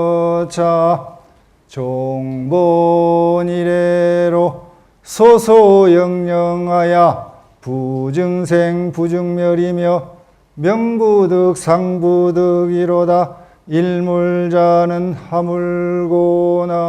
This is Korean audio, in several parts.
유일무로자 종본이래로 소소영령하야 부증생 부증멸이며 명부득 상부득이로다 일물자는 하물고나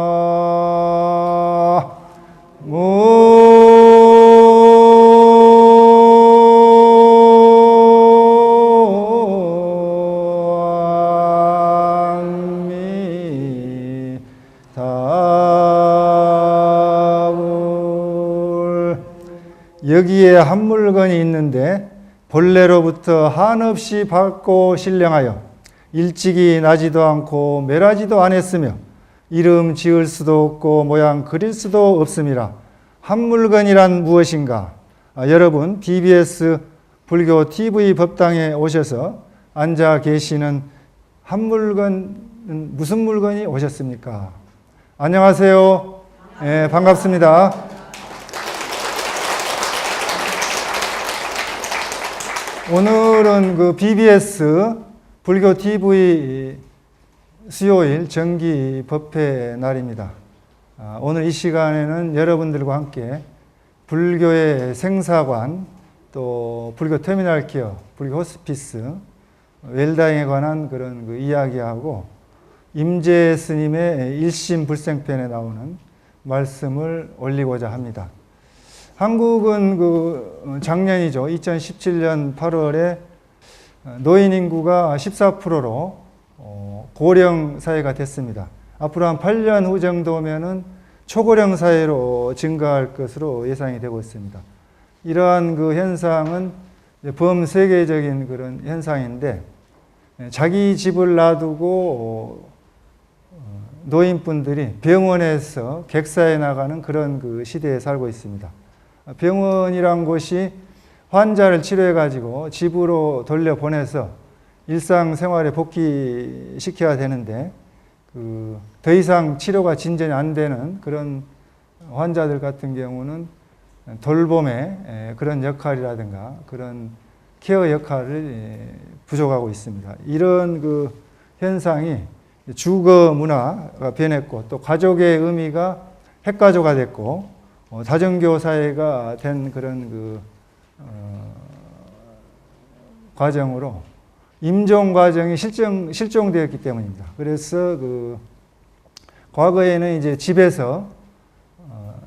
여기에 한 물건이 있는데 본래로부터 한없이 밝고 신령하여 일찍이 나지도 않고 멸하지도 않았으며 이름 지을 수도 없고 모양 그릴 수도 없음이라. 한 물건이란 무엇인가? 여러분 BBS 불교 TV 법당에 오셔서 앉아 계시는 한 물건, 무슨 물건이 오셨습니까? 안녕하세요. 네, 반갑습니다. 오늘은 그 BBS 불교 TV 수요일 정기 법회 날입니다. 오늘 이 시간에는 여러분들과 함께 불교의 생사관, 또 불교 터미널 케어, 불교 호스피스, 웰다잉에 관한 그런 그 이야기하고 임재 스님의 일심불생편에 나오는 말씀을 올리고자 합니다. 한국은 그 작년이죠. 2017년 8월에 노인 인구가 14%로 고령 사회가 됐습니다. 앞으로 한 8년 후 정도면은 초고령 사회로 증가할 것으로 예상이 되고 있습니다. 이러한 그 현상은 범세계적인 그런 현상인데 자기 집을 놔두고 노인분들이 병원에서 객사해 나가는 그런 그 시대에 살고 있습니다. 병원이란 곳이 환자를 치료해 가지고 집으로 돌려보내서 일상생활에 복귀시켜야 되는데 더 이상 치료가 진전이 안 되는 그런 환자들 같은 경우는 돌봄의 그런 역할이라든가 그런 케어 역할을 부족하고 있습니다. 이런 그 현상이 주거 문화가 변했고 또 가족의 의미가 핵가족화 됐고 다정교 사회가 된 그런 그 과정으로 임종 과정이 실종되었기 때문입니다. 그래서 그 과거에는 이제 집에서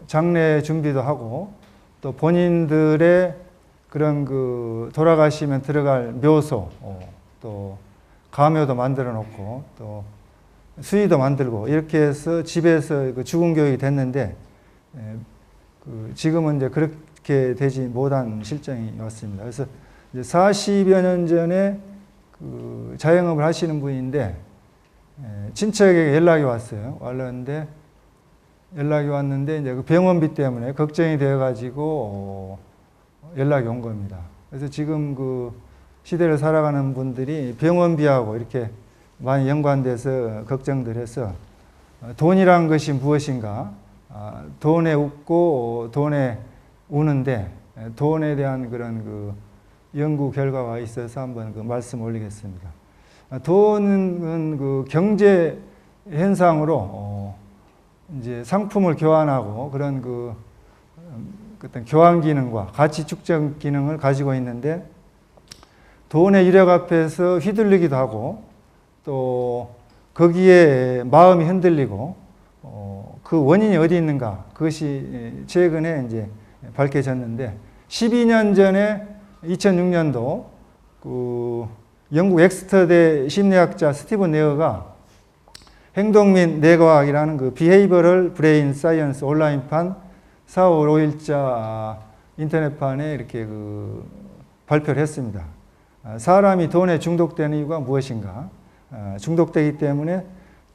장례 준비도 하고 또 본인들의 그런 그 돌아가시면 들어갈 묘소, 또 가묘도 만들어 놓고 또 수의도 만들고 이렇게 해서 집에서 그 죽음 교육이 됐는데 지금은 이제 그렇게 되지 못한 실정이 왔습니다. 그래서 이제 40여 년 전에 그 자영업을 하시는 분인데 친척에게 연락이 왔어요. 연락이 왔는데 이제 그 병원비 때문에 걱정이 되어가지고 연락이 온 겁니다. 그래서 지금 그 시대를 살아가는 분들이 병원비하고 이렇게 많이 연관돼서 걱정들 해서 돈이란 것이 무엇인가? 돈에 웃고 돈에 우는데 돈에 대한 그런 그 연구 결과가 있어서 한번 그 말씀 올리겠습니다. 돈은 그 경제 현상으로 이제 상품을 교환하고 그런 그 어떤 교환 기능과 가치 축적 기능을 가지고 있는데 돈의 유력 앞에서 휘둘리기도 하고 또 거기에 마음이 흔들리고 그 원인이 어디 있는가 그것이 최근에 이제 밝혀졌는데 12년 전에 2006년도 그 영국 엑스터대 심리학자 스티븐 네어가 행동 및 뇌과학이라는 그 비헤이버럴 브레인 사이언스 온라인판 4월 5일자 인터넷판에 이렇게 그 발표를 했습니다. 사람이 돈에 중독되는 이유가 무엇인가? 중독되기 때문에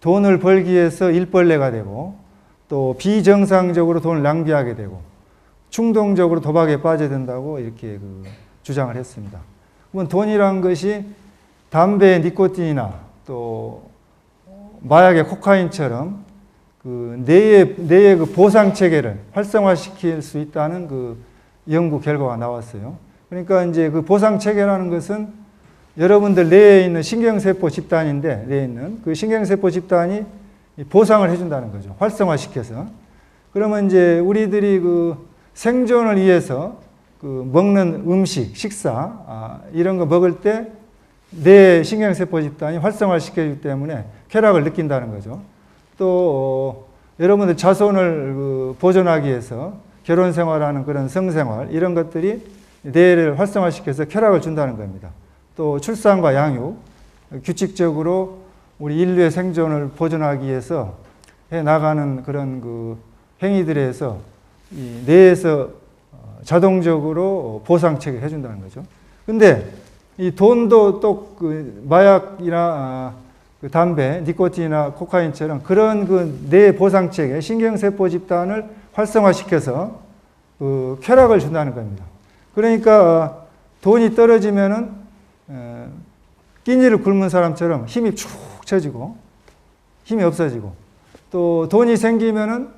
돈을 벌기 위해서 일벌레가 되고 또 비정상적으로 돈을 낭비하게 되고 충동적으로 도박에 빠져든다고 이렇게 그 주장을 했습니다. 그러면 돈이란 것이 담배, 니코틴이나 또 마약의 코카인처럼 그 뇌의 그 보상 체계를 활성화시킬 수 있다는 그 연구 결과가 나왔어요. 그러니까 이제 그 보상 체계라는 것은 여러분들 뇌에 있는 신경세포 집단인데, 뇌에 있는 그 신경세포 집단이 보상을 해준다는 거죠. 활성화시켜서. 그러면 이제 우리들이 그 생존을 위해서 그 먹는 음식, 식사, 이런 거 먹을 때 뇌 신경세포 집단이 활성화시켜주기 때문에 쾌락을 느낀다는 거죠. 또 여러분들 자손을 그 보존하기 위해서 결혼 생활하는 그런 성생활 이런 것들이 뇌를 활성화시켜서 쾌락을 준다는 겁니다. 또 출산과 양육, 규칙적으로 우리 인류의 생존을 보존하기 위해서 해 나가는 그런 그 행위들에서 이 뇌에서 자동적으로 보상 체계를 해준다는 거죠. 근데 이 돈도 또 그 마약이나 그 담배, 니코틴이나 코카인처럼 그런 그 뇌 보상 체계, 신경세포 집단을 활성화시켜서 그 쾌락을 준다는 겁니다. 그러니까 돈이 떨어지면은 끼니를 굶은 사람처럼 힘이 축 처지고 힘이 없어지고 또 돈이 생기면은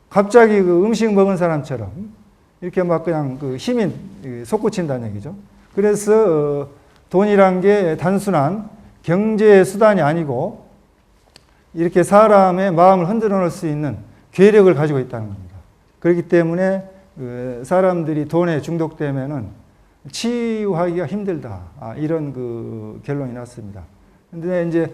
갑자기 그 음식 먹은 사람처럼 이렇게 막 그냥 그 힘이 솟구친다는 얘기죠. 그래서 돈이란 게 단순한 경제 수단이 아니고 이렇게 사람의 마음을 흔들어 놓을 수 있는 괴력을 가지고 있다는 겁니다. 그렇기 때문에 사람들이 돈에 중독되면은 치유하기가 힘들다. 이런 그 결론이 났습니다. 근데 이제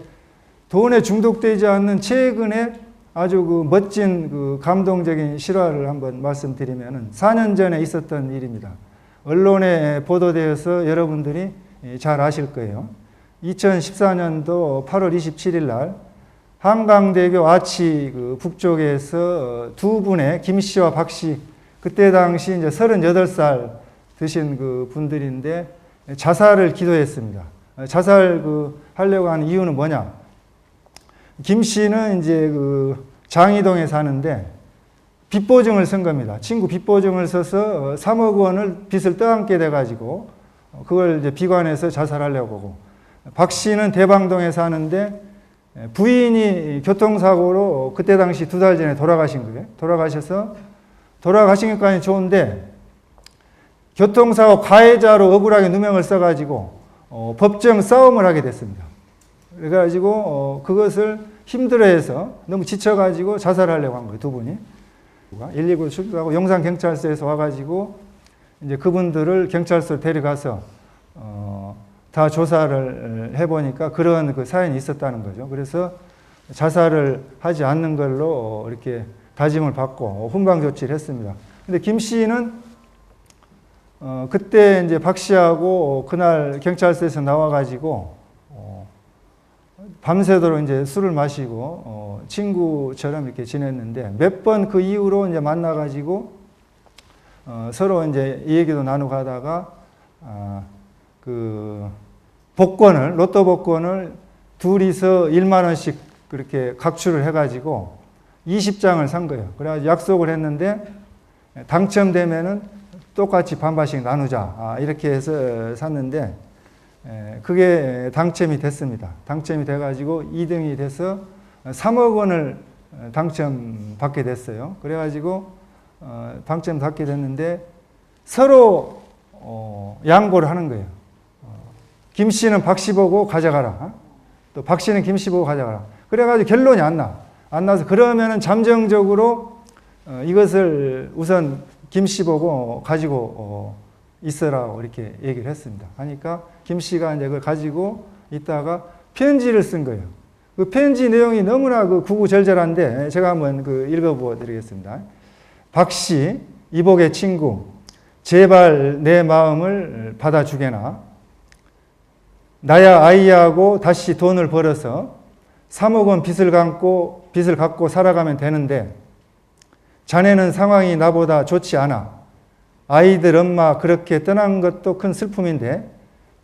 돈에 중독되지 않는 최근에 아주 그 멋진 그 감동적인 실화를 한번 말씀드리면은 4년 전에 있었던 일입니다. 언론에 보도되어서 여러분들이 잘 아실 거예요. 2014년도 8월 27일 날 한강대교 아치 그 북쪽에서 두 분의 김 씨와 박 씨, 그때 당시 이제 38살 드신 그 분들인데 자살을 기도했습니다. 자살 그 하려고 하는 이유는 뭐냐? 김 씨는 이제 그 장이동에 사는데 빚보증을 쓴 겁니다. 친구 빚보증을 써서 3억 원을 빚을 떠안게 돼가지고 그걸 이제 비관해서 자살하려고 하고, 박 씨는 대방동에 사는데 부인이 교통사고로 그때 당시 2달 전에 돌아가신 거예요. 돌아가신 것까지 좋은데 교통사고 가해자로 억울하게 누명을 써가지고 법정 싸움을 하게 됐습니다. 그래가지고 그것을 힘들어해서 너무 지쳐가지고 자살하려고 한 거예요. 두 분이. 119 출동하고 용산경찰서에서 와가지고 이제 그분들을 경찰서로 데려가서 다 조사를 해보니까 그런 그 사연이 있었다는 거죠. 그래서 자살을 하지 않는 걸로 이렇게 다짐을 받고 훈방 조치를 했습니다. 근데 김 씨는 그때 이제 박 씨하고 그날 경찰서에서 나와가지고 밤새도록 이제 술을 마시고 친구처럼 이렇게 지냈는데 몇 번 그 이후로 이제 만나가지고 서로 이제 이 얘기도 나누고 하다가 그 복권을 로또 복권을 둘이서 1만 원씩 그렇게 각출을 해가지고 20장을 산 거예요. 그래가지고 약속을 했는데 당첨되면은 똑같이 반반씩 나누자 이렇게 해서 샀는데 그게 당첨이 됐습니다. 당첨이 돼가지고 2등이 돼서 3억 원을 당첨받게 됐어요. 그래가지고 당첨받게 됐는데 서로 양보를 하는 거예요. 김 씨는 박 씨 보고 가져가라. 또 박 씨는 김 씨 보고 가져가라. 그래가지고 결론이 안 나. 안 나서 그러면은 잠정적으로 이것을 우선 김 씨 보고 가지고 있으라고 이렇게 얘기를 했습니다. 하니까 김 씨가 이제 그걸 가지고 있다가 편지를 쓴 거예요. 그 편지 내용이 너무나 그 구구절절한데 제가 한번 그 읽어보아 드리겠습니다. 박 씨, 이복의 친구, 제발 내 마음을 받아주게나. 나야 아이하고 다시 돈을 벌어서 3억 원 빚을 갖고 살아가면 되는데 자네는 상황이 나보다 좋지 않아. 아이들 엄마 그렇게 떠난 것도 큰 슬픔인데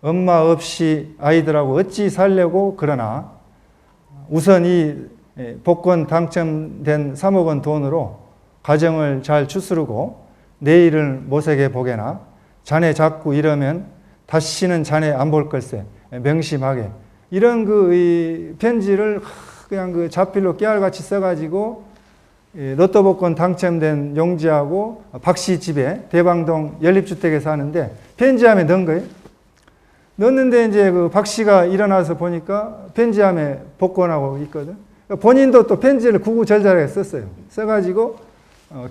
엄마 없이 아이들하고 어찌 살려고 그러나 우선 이 복권 당첨된 3억 원 돈으로 가정을 잘 추스르고 내일을 모색해 보게나 자네 자꾸 이러면 다시는 자네 안 볼 걸세 명심하게. 이런 이 편지를 그냥 그 자필로 깨알같이 써가지고 로또 복권 당첨된 용지하고 박씨 집에 대방동 연립주택에 사는데 편지함에 넣은 거예요. 넣었는데 이제 그 박씨가 일어나서 보니까 편지함에 복권하고 있거든. 본인도 또 편지를 구구절절하게 썼어요. 써가지고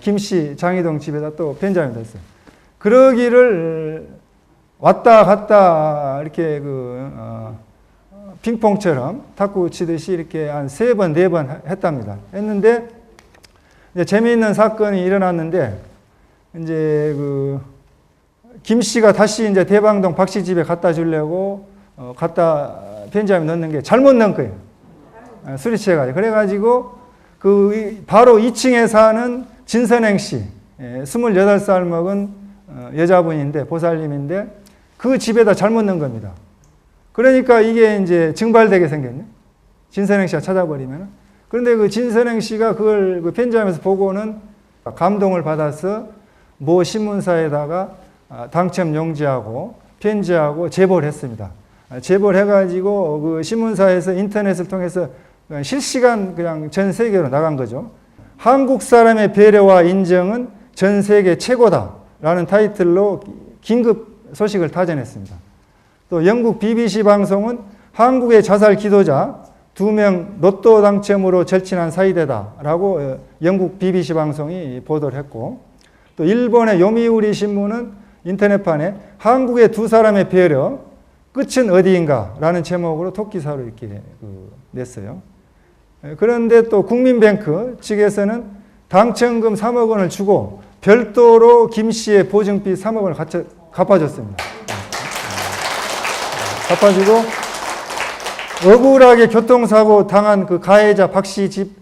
김씨 장희동 집에다 또 편지함에 넣었어요. 그러기를 왔다 갔다 이렇게 핑퐁처럼 탁구 치듯이 이렇게 한 3번, 4번 했답니다. 했는데 이제 재미있는 사건이 일어났는데 이제 김 씨가 다시 이제 대방동 박 씨 집에 갖다 주려고 편지함에 넣는 게 잘못 넣은 거예요. 술이 취해가지고. 그래가지고 바로 2층에 사는 진선행 씨, 28살 먹은 여자분인데 보살님인데 그 집에다 잘못 넣은 겁니다. 그러니까 이게 이제 증발되게 생겼네. 진선행 씨가 찾아버리면. 그런데 그 진선행 씨가 그걸 그 편지함에서 보고는 감동을 받아서 모 신문사에다가 당첨 용지하고 편지하고 제보를 했습니다. 제보를 해가지고 그 신문사에서 인터넷을 통해서 실시간 그냥 전 세계로 나간 거죠. 한국 사람의 배려와 인정은 전 세계 최고다라는 타이틀로 긴급 소식을 타전했습니다. 또 영국 BBC 방송은 한국의 자살 기도자 2명 로또 당첨으로 절친한 사이대다라고 영국 BBC 방송이 보도를 했고, 또 일본의 요미우리 신문은 인터넷판에 한국의 2사람의 배려 끝은 어디인가라는 제목으로 토끼사로 이렇게 냈어요. 그런데 또 국민뱅크 측에서는 당첨금 3억 원을 주고 별도로 김 씨의 보증비 3억 원을 갚아줬습니다. 갚아주고 억울하게 교통사고 당한 그 가해자 박 씨 집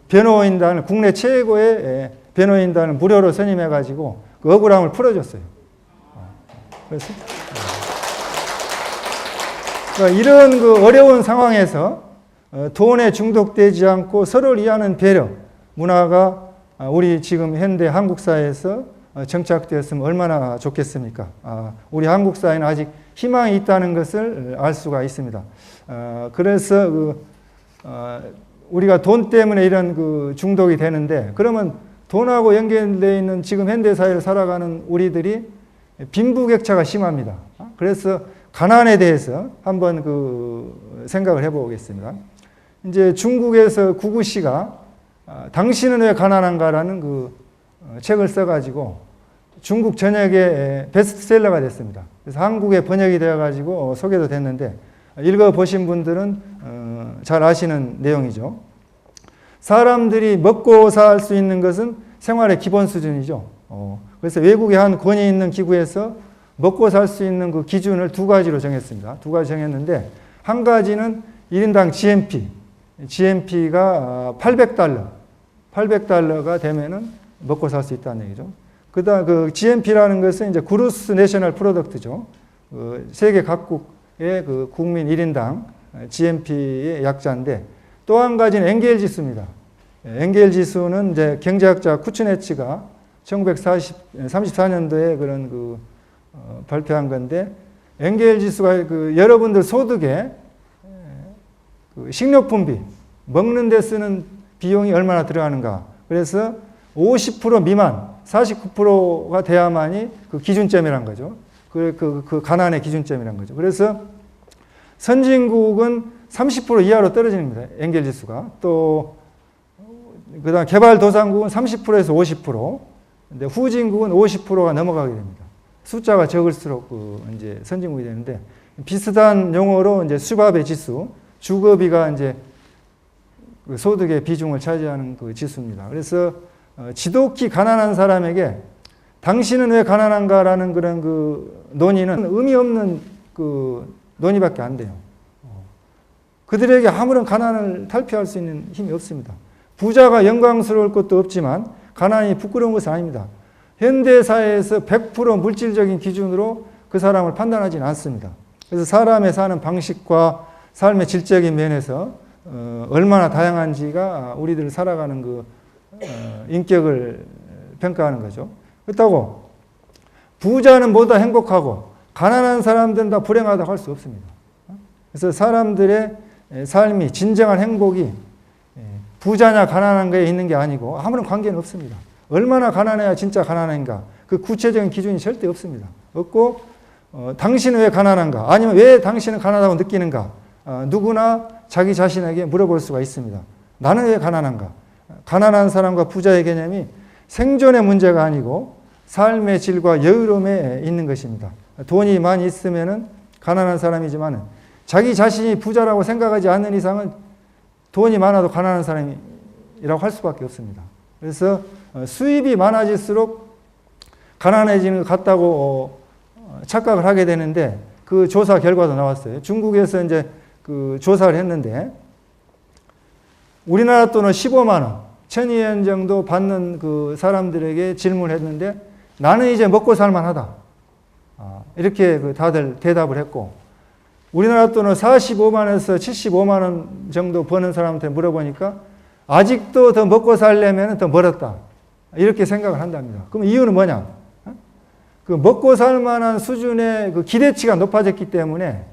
변호인단을 국내 최고의 변호인단을 무료로 선임해가지고 그 억울함을 풀어줬어요. 그래서 그러니까 이런 어려운 상황에서 돈에 중독되지 않고 서로를 이해하는 배려 문화가 우리 지금 현대 한국 사회에서 정착되었으면 얼마나 좋겠습니까? 우리 한국 사회는 아직 희망이 있다는 것을 알 수가 있습니다. 그래서 우리가 돈 때문에 이런 중독이 되는데, 그러면 돈하고 연결되어 있는 지금 현대 사회를 살아가는 우리들이 빈부격차가 심합니다. 그래서 가난에 대해서 한번 생각을 해보겠습니다. 이제 중국에서 구구씨가 당신은 왜 가난한가라는 책을 써가지고 중국 전역에 베스트셀러가 됐습니다. 그래서 한국에 번역이 되어가지고 소개도 됐는데 읽어보신 분들은 잘 아시는 내용이죠. 사람들이 먹고 살 수 있는 것은 생활의 기본 수준이죠. 그래서 외국의 한 권위 있는 기구에서 먹고 살 수 있는 그 기준을 2가지로 정했습니다. 2가지 정했는데, 한 가지는 1인당 GNP가 800달러가 되면은 먹고 살 수 있다는 얘기죠. 그다음 GNP라는 것은 이제 그루스 내셔널 프로덕트죠. 세계 각국의 국민 1인당 GNP의 약자인데, 또 한 가지는 엔겔 지수입니다. 엔겔 지수는 이제 경제학자 쿠츠네츠가 1934년도에 발표한 건데, 엔겔 지수가 여러분들 소득에 식료품비, 먹는 데 쓰는 비용이 얼마나 들어가는가. 그래서 50% 미만, 49%가 돼야만이 기준점이란 거죠. 가난의 기준점이란 거죠. 그래서 선진국은 30% 이하로 떨어지는 겁니다. 엔겔 지수가. 또 그다음 개발도상국은 30%에서 50%, 근데 후진국은 50%가 넘어가게 됩니다. 숫자가 적을수록 이제 선진국이 되는데, 비슷한 용어로 이제 수밥의 지수, 주거비가 이제 소득의 비중을 차지하는 지수입니다. 그래서 지독히 가난한 사람에게 당신은 왜 가난한가라는 그런 논의는 의미 없는 논의밖에 안 돼요. 그들에게 아무런 가난을 탈피할 수 있는 힘이 없습니다. 부자가 영광스러울 것도 없지만 가난이 부끄러운 것은 아닙니다. 현대사회에서 100% 물질적인 기준으로 그 사람을 판단하지는 않습니다. 그래서 사람의 사는 방식과 삶의 질적인 면에서 얼마나 다양한지가 우리들 살아가는 그 인격을 평가하는 거죠. 그렇다고 부자는 모두 다 행복하고 가난한 사람들은 다 불행하다고 할 수 없습니다. 그래서 사람들의 삶이 진정한 행복이 부자냐 가난한 거에 있는 게 아니고 아무런 관계는 없습니다. 얼마나 가난해야 진짜 가난한가 그 구체적인 기준이 절대 없습니다. 없고 당신은 왜 가난한가 아니면 왜 당신은 가난하다고 느끼는가 누구나 자기 자신에게 물어볼 수가 있습니다. 나는 왜 가난한가? 가난한 사람과 부자의 개념이 생존의 문제가 아니고 삶의 질과 여유로움에 있는 것입니다. 돈이 많이 있으면은 가난한 사람이지만 자기 자신이 부자라고 생각하지 않는 이상은 돈이 많아도 가난한 사람이라고 할 수밖에 없습니다. 그래서 수입이 많아질수록 가난해지는 것 같다고 착각을 하게 되는데 그 조사 결과도 나왔어요. 중국에서 이제 그 조사를 했는데 우리나라 돈은 15만 원, 1,000위안 정도 받는 그 사람들에게 질문을 했는데 나는 이제 먹고 살만하다. 이렇게 다들 대답을 했고 우리나라 돈은 45만에서 75만 원 정도 버는 사람한테 물어보니까 아직도 더 먹고 살려면 더 멀었다. 이렇게 생각을 한답니다. 그럼 이유는 뭐냐? 그 먹고 살 만한 수준의 그 기대치가 높아졌기 때문에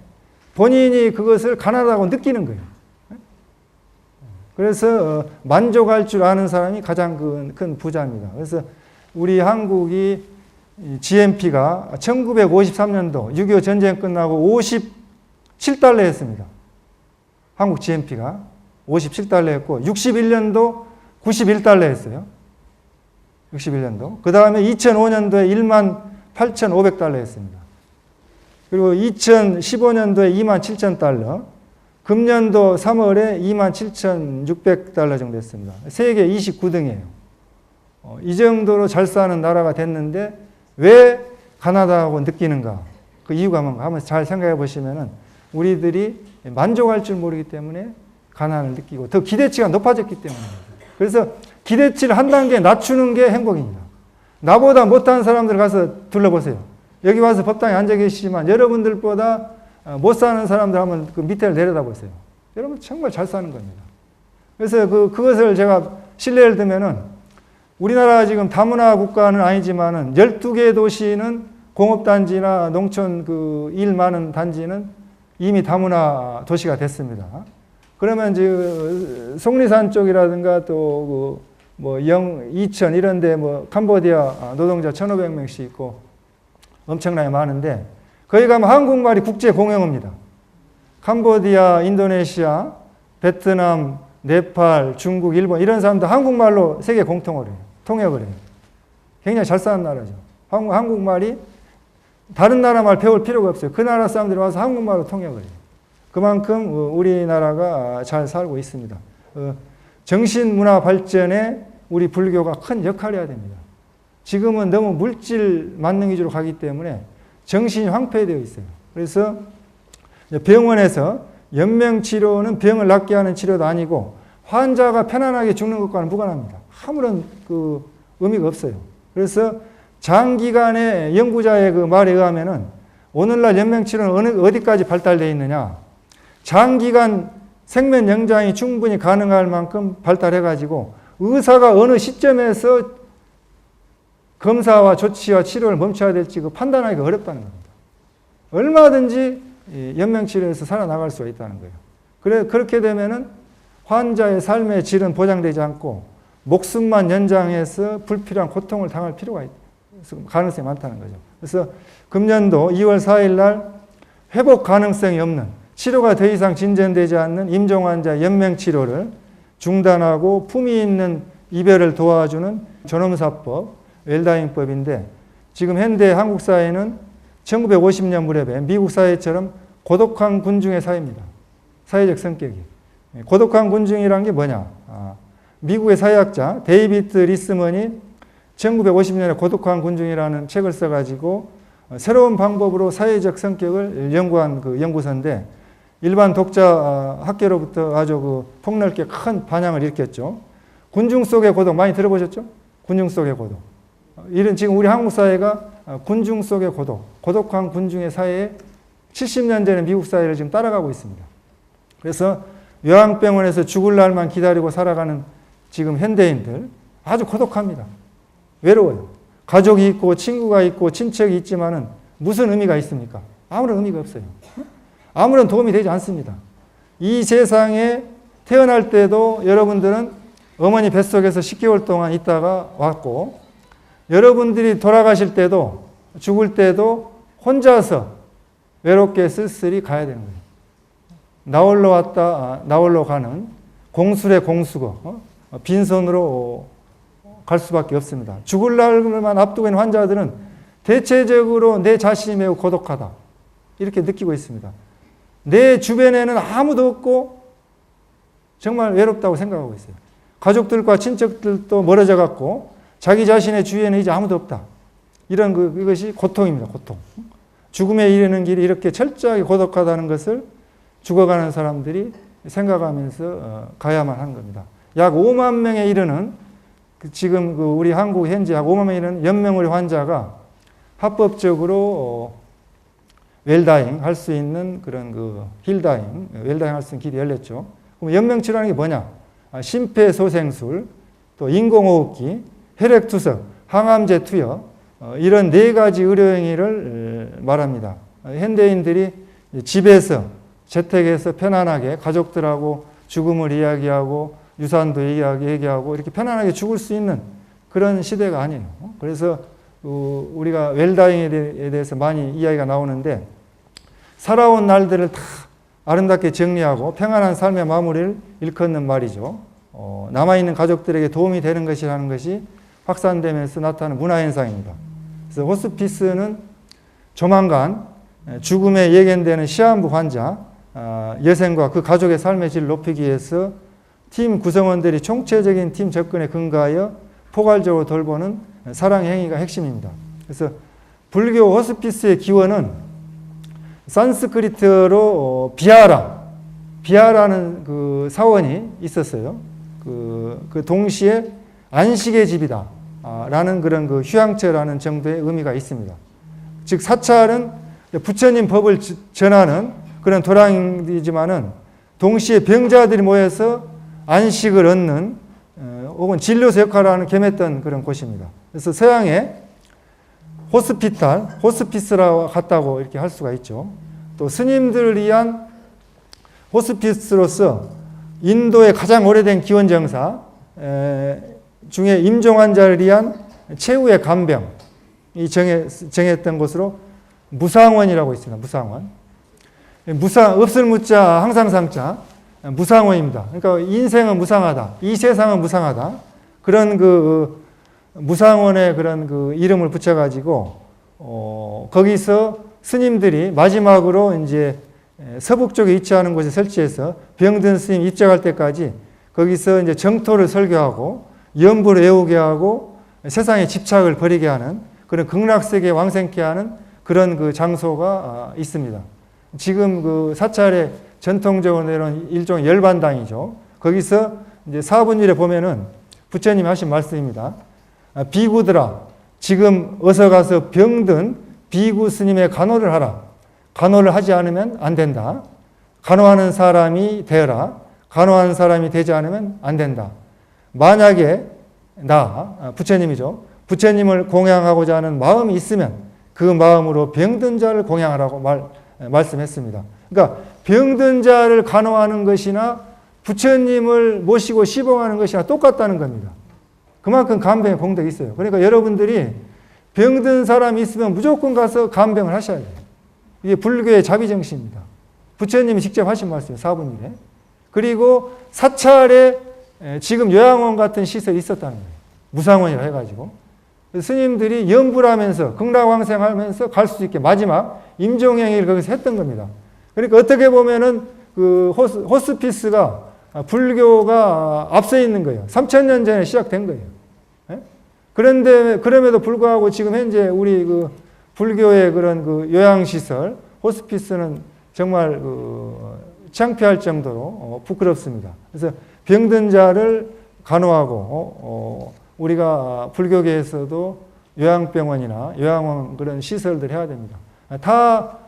본인이 그것을 가난하다고 느끼는 거예요. 그래서 만족할 줄 아는 사람이 가장 큰 부자입니다. 그래서 우리 한국이 GNP가 1953년도 6.25 전쟁 끝나고 57달러 했습니다. 한국 GNP가 57달러 했고 61년도 91달러 했어요. 61년도. 그 다음에 2005년도에 1만 8,500달러 했습니다. 그리고 2015년도에 2만 7,000달러, 금년도 3월에 2만 7,600달러 정도 했습니다. 세계 29등이에요. 이 정도로 잘 사는 나라가 됐는데 왜 가난하다고 느끼는가? 그 이유가 뭔가 한번 잘 생각해 보시면은 우리들이 만족할 줄 모르기 때문에 가난을 느끼고 더 기대치가 높아졌기 때문입니다. 그래서 기대치를 한 단계 낮추는 게 행복입니다. 나보다 못한 사람들 가서 둘러보세요. 여기 와서 법당에 앉아 계시지만 여러분들보다 못 사는 사람들 한번 그 밑에를 내려다보세요. 여러분 정말 잘 사는 겁니다. 그래서 그것을 제가 신뢰를 들면은 우리나라 지금 다문화 국가는 아니지만은 12개 도시는 공업단지나 농촌 일 많은 단지는 이미 다문화 도시가 됐습니다. 그러면 이제 속리산 쪽이라든가 또 이천 이런 데 캄보디아 노동자 1,500명씩 있고 엄청나게 많은데 거기 가면 한국말이 국제 공용어입니다. 캄보디아, 인도네시아, 베트남, 네팔, 중국, 일본 이런 사람들 한국말로 세계 공통어를 해요. 통역을 해요. 굉장히 잘 사는 나라죠. 한국말이 다른 나라 말 배울 필요가 없어요. 그 나라 사람들이 와서 한국말로 통역을 해요. 그만큼 우리나라가 잘 살고 있습니다. 정신문화 발전에 우리 불교가 큰 역할을 해야 됩니다. 지금은 너무 물질 만능 위주로 가기 때문에 정신이 황폐되어 있어요. 그래서 병원에서 연명치료는 병을 낫게 하는 치료도 아니고 환자가 편안하게 죽는 것과는 무관합니다. 아무런 의미가 없어요. 그래서 장기간의 연구자의 말에 의하면은 오늘날 연명치료는 어디까지 발달되어 있느냐. 장기간 생명 연장이 충분히 가능할 만큼 발달해가지고 의사가 어느 시점에서 검사와 조치와 치료를 멈춰야 될지 판단하기가 어렵다는 겁니다. 얼마든지 연명치료에서 살아나갈 수가 있다는 거예요. 그렇게 되면은 환자의 삶의 질은 보장되지 않고 목숨만 연장해서 불필요한 고통을 당할 필요가 가능성이 많다는 거죠. 그래서 금년도 2월 4일 날 회복 가능성이 없는 치료가 더 이상 진전되지 않는 임종 환자 연명치료를 중단하고 품위 있는 이별을 도와주는 존엄사법, 웰다잉법인데 지금 현대 한국 사회는 1950년 무렵에 미국 사회처럼 고독한 군중의 사회입니다. 사회적 성격이. 고독한 군중이란 게 뭐냐? 미국의 사회학자 데이비드 리스먼이 1950년에 고독한 군중이라는 책을 써가지고 새로운 방법으로 사회적 성격을 연구한 연구서인데 일반 독자 학계로부터 아주 그 폭넓게 큰 반향을 일으켰죠. 군중 속의 고독 많이 들어보셨죠? 군중 속의 고독. 이런 지금 우리 한국 사회가 군중 속의 고독, 고독한 군중의 사회에 70년 전에 미국 사회를 지금 따라가고 있습니다. 그래서 요양병원에서 죽을 날만 기다리고 살아가는 지금 현대인들 아주 고독합니다. 외로워요. 가족이 있고 친구가 있고 친척이 있지만은 무슨 의미가 있습니까? 아무런 의미가 없어요. 아무런 도움이 되지 않습니다. 이 세상에 태어날 때도 여러분들은 어머니 뱃속에서 10개월 동안 있다가 왔고, 여러분들이 돌아가실 때도 죽을 때도 혼자서 외롭게 쓸쓸히 가야 되는 거예요. 나홀로 왔다 나홀로 가는 공술의 공수거, 빈손으로 갈 수밖에 없습니다. 죽을 날만 앞두고 있는 환자들은 대체적으로 내 자신이 매우 고독하다 이렇게 느끼고 있습니다. 내 주변에는 아무도 없고 정말 외롭다고 생각하고 있어요. 가족들과 친척들도 멀어져 갖고 자기 자신의 주위에는 이제 아무도 없다. 이런 이것이 고통입니다. 고통. 죽음에 이르는 길이 이렇게 철저하게 고독하다는 것을 죽어가는 사람들이 생각하면서 가야만 하는 겁니다. 약 5만 명에 이르는 지금 우리 한국 현재 약 5만 명에 이르는 연명의료 환자가 합법적으로 웰다잉 할 수 있는 그런 힐다잉, 웰다잉 할 수 있는 길이 열렸죠. 그럼 연명치료라는 게 뭐냐? 심폐소생술, 또 인공호흡기, 혈액투석, 항암제 투여, 이런 4가지 의료행위를 말합니다. 현대인들이 집에서, 재택에서 편안하게 가족들하고 죽음을 이야기하고 유산도 얘기하고 이렇게 편안하게 죽을 수 있는 그런 시대가 아니에요. 그래서 우리가 웰다잉에 대해서 많이 이야기가 나오는데, 살아온 날들을 다 아름답게 정리하고 평안한 삶의 마무리를 일컫는 말이죠. 남아있는 가족들에게 도움이 되는 것이라는 것이 확산되면서 나타나는 문화현상입니다. 그래서 호스피스는 조만간 죽음에 예견되는 시한부 환자, 여생과 그 가족의 삶의 질을 높이기 위해서 팀 구성원들이 총체적인 팀 접근에 근거하여 포괄적으로 돌보는 사랑의 행위가 핵심입니다. 그래서 불교 호스피스의 기원은 산스크리트로 비하라는 그 사원이 있었어요. 그 동시에 안식의 집이다 라는 그런 휴양처라는 정도의 의미가 있습니다. 즉 사찰은 부처님 법을 전하는 그런 도량이지만은 동시에 병자들이 모여서 안식을 얻는 혹은 진료소 역할을 하는 겸했던 그런 곳입니다. 그래서 서양의 호스피스라고 같다고 이렇게 할 수가 있죠. 또 스님들을 위한 호스피스로서 인도의 가장 오래된 기원정사 중에 임종 환자를 위한 최후의 간병이 정했던 곳으로 무상원이라고 있습니다. 무상원. 없을 무자 항상 상자 무상원입니다. 그러니까 인생은 무상하다. 이 세상은 무상하다. 그런 무상원의 그런 이름을 붙여가지고 거기서 스님들이 마지막으로 이제 서북 쪽에 위치하는 곳에 설치해서 병든 스님 입적할 때까지 거기서 이제 정토를 설교하고 연부를 외우게 하고 세상에 집착을 버리게 하는 그런 극락세계 왕생케 하는 그런 장소가 있습니다. 지금 사찰의 전통적으로 내려온 일종의 열반당이죠. 거기서 이제 4분율에 보면은 부처님이 하신 말씀입니다. 비구들아, 지금 어서 가서 병든 비구 스님의 간호를 하라. 간호를 하지 않으면 안 된다. 간호하는 사람이 되어라. 간호하는 사람이 되지 않으면 안 된다. 만약에 부처님이죠. 부처님을 공양하고자 하는 마음이 있으면 그 마음으로 병든 자를 공양하라고 말씀했습니다. 그러니까 병든 자를 간호하는 것이나 부처님을 모시고 시봉하는 것이나 똑같다는 겁니다. 그만큼 간병의 공덕이 있어요. 그러니까 여러분들이 병든 사람이 있으면 무조건 가서 간병을 하셔야 돼요. 이게 불교의 자비정신입니다. 부처님이 직접 하신 말씀이에요. 4분일에. 그리고 사찰에 지금 요양원 같은 시설이 있었다는 거예요. 무상원이라 해가지고. 스님들이 연불하면서 극락왕생하면서 갈 수 있게 마지막 임종행위를 거기서 했던 겁니다. 그러니까 어떻게 보면은 호스피스가 불교가 앞서 있는 거예요. 3000년 전에 시작된 거예요. 그런데 그럼에도 불구하고 지금 현재 우리 불교의 그런 요양시설 호스피스는 정말 창피할 정도로 부끄럽습니다. 그래서 병든 자를 간호하고 우리가 불교계에서도 요양병원이나 요양원 그런 시설들 해야 됩니다. 다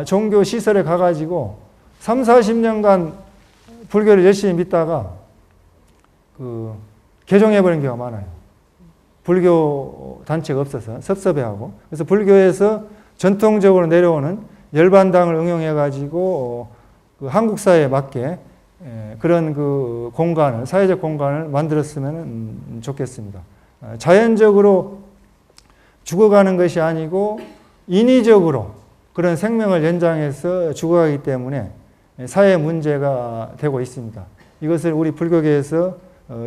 종교 시설에 가가지고 3, 40년간 불교를 열심히 믿다가 개종해버린 경우가 많아요. 불교 단체가 없어서 섭섭해하고. 그래서 불교에서 전통적으로 내려오는 열반당을 응용해가지고 한국 사회에 맞게 그런 공간을, 사회적 공간을 만들었으면 좋겠습니다. 자연적으로 죽어가는 것이 아니고 인위적으로 그런 생명을 연장해서 죽어가기 때문에 사회 문제가 되고 있습니다. 이것을 우리 불교계에서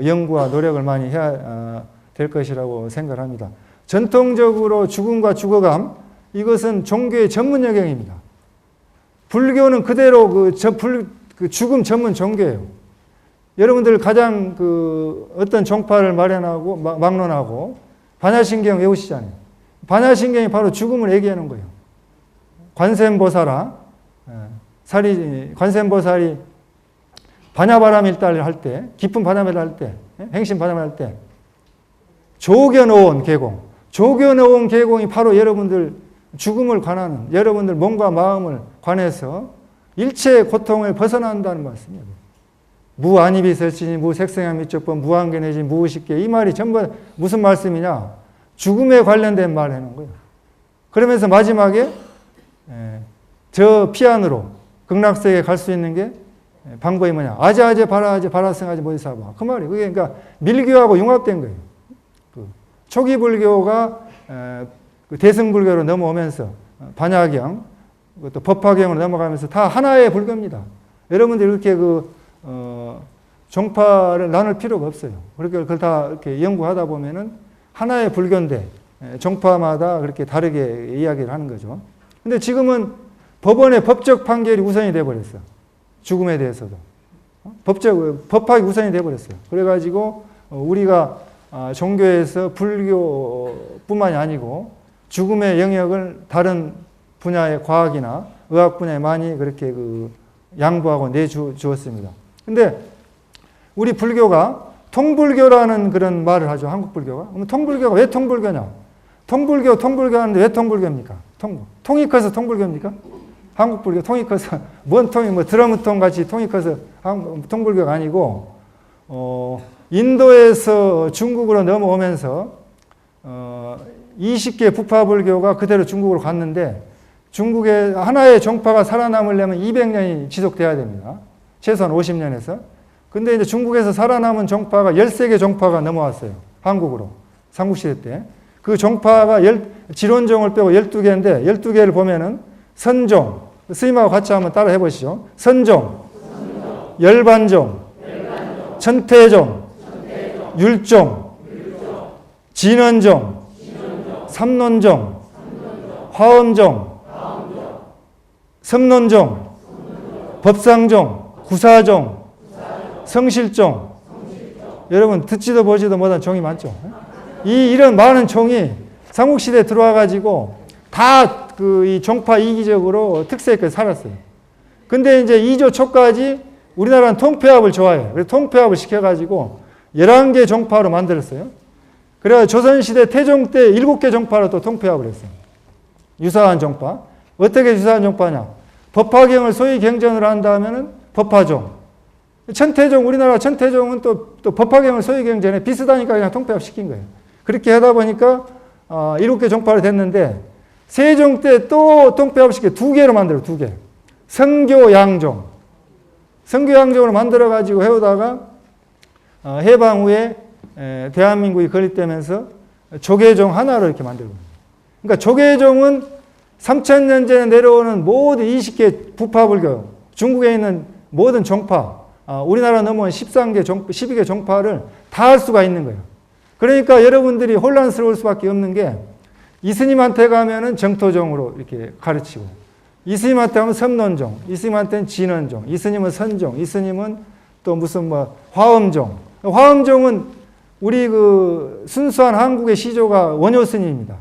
연구와 노력을 많이 해야 될 것이라고 생각을 합니다. 전통적으로 죽음과 죽어감, 이것은 종교의 전문 영역입니다. 불교는 그대로 죽음 전문 종교예요. 여러분들 가장 어떤 종파를 마련하고 막론하고 반야신경 외우시잖아요. 반야신경이 바로 죽음을 얘기하는 거예요. 관세음보살아, 관세음보살이 반야바람일다를 할 때, 깊은 반야바람을 할 때, 행신 반야바람을 할 때, 조겨놓은 계공, 조겨놓은 계공이 바로 여러분들 죽음을 관하는, 여러분들 몸과 마음을 관해서 일체의 고통을 벗어난다는 말씀이에요. 무안이비설치니 무색생양 미적법 무한견해지 무의식계, 이 말이 전부 무슨 말씀이냐? 죽음에 관련된 말을 해놓은 거예요. 그러면서 마지막에 저 피안으로 극락세계에 갈 수 있는 게 방법이 뭐냐? 아제아제 바라아제 바라승아제 모디사바. 그 말이 그게 그러니까 밀교하고 융합된 거예요. 초기 불교가 대승불교로 넘어오면서 반야경, 또 법화경으로 넘어가면서 다 하나의 불교입니다. 여러분들 이렇게 종파를 나눌 필요가 없어요. 그렇게 그걸 다 이렇게 연구하다 보면은 하나의 불교인데 종파마다 그렇게 다르게 이야기를 하는 거죠. 근데 지금은 법원의 법적 판결이 우선이 돼버렸어. 죽음에 대해서도. 법학이 우선이 돼버렸어요. 그래가지고 우리가 종교에서 불교뿐만이 아니고 죽음의 영역을 다른 분야의 과학이나 의학 분야에 많이 그렇게 양보하고 내주었습니다. 근데 우리 불교가 통불교라는 그런 말을 하죠. 한국 불교가. 그럼 통불교가 왜 통불교냐? 통불교 하는데 왜 통불교입니까? 통이 커서 통불교입니까? 한국 불교 통이 커서 뭔 통이 드러무통 같이 통이 커서 통불교가 아니고 인도에서 중국으로 넘어오면서 20개 부파불교가 그대로 중국으로 갔는데 중국의 하나의 종파가 살아남으려면 200년이 지속돼야 됩니다. 최소한 50년에서. 근데 이제 중국에서 살아남은 종파가 13개 종파가 넘어왔어요. 한국으로. 삼국시대 때. 그 종파가 지론종을 빼고 12개인데 12개를 보면은 선종, 스님하고 같이 한번 따라 해보시죠. 선종, 열반종, 천태종, 율종, 진원종, 삼론종, 화엄종, 섬론종, 법상종, 구사종, 성실종. 여러분 듣지도 보지도 못한 종이 많죠. 이런 많은 종이 삼국시대에 들어와가지고 다 이 종파 이기적으로 특색을 살았어요. 근데 이제 2조 초까지 우리나라는 통폐합을 좋아해요. 그래서 통폐합을 시켜가지고 11개 종파로 만들었어요. 그래서 조선시대 태종 때 7개 종파로 또 통폐합을 했어요. 유사한 종파. 어떻게 유사한 종파냐? 법화경을 소위 경전을 한다면은 법화종. 천태종, 우리나라 천태종은 또 법화경을 소위 경전에 비슷하니까 그냥 통폐합 시킨 거예요. 그렇게 하다 보니까 7개 종파로 됐는데 세종 때 또 통폐합 시켜 2개로 만들어요. 2개. 성교양종. 성교양종으로 만들어가지고 해오다가 해방 후에 대한민국이 건립되면서 조계종 하나로 이렇게 만들고. 그러니까 조계종은 3000년 전에 내려오는 모든 20개 부파불교, 중국에 있는 모든 종파, 우리나라 넘어온 12개 종파를 다 할 수가 있는 거예요. 그러니까 여러분들이 혼란스러울 수밖에 없는 게 이스님한테 가면은 정토종으로 이렇게 가르치고, 이스님한테 가면 섬론종, 이스님한테는 진원종, 이스님은 선종, 이스님은 또 무슨 화엄종. 화엄종은 우리 순수한 한국의 시조가 원효 스님입니다.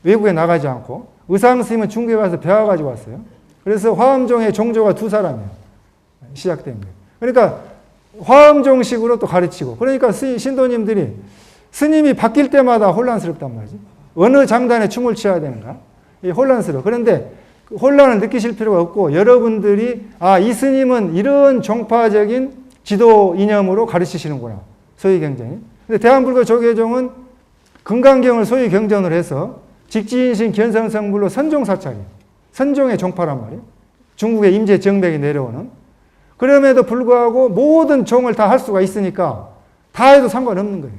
외국에 나가지 않고. 의상 스님은 중국에 가서 배워가지고 왔어요. 그래서 화엄종의 종조가 두 사람이에요. 시작된 거예요. 그러니까 화엄종식으로 또 가르치고, 그러니까 신도님들이 스님이 바뀔 때마다 혼란스럽단 말이지. 어느 장단에 춤을 춰야 되는가? 혼란스러워. 그런데 혼란을 느끼실 필요가 없고, 여러분들이 이 스님은 이런 종파적인 지도 이념으로 가르치시는구나. 소위 경전이. 근데 대한불교 조계종은 금강경을 소위 경전을 해서 직지인신 견성성불로 선종사찰이에요. 선종의 종파란 말이에요. 중국의 임제 정백이 내려오는. 그럼에도 불구하고 모든 종을 다 할 수가 있으니까 다 해도 상관없는 거예요.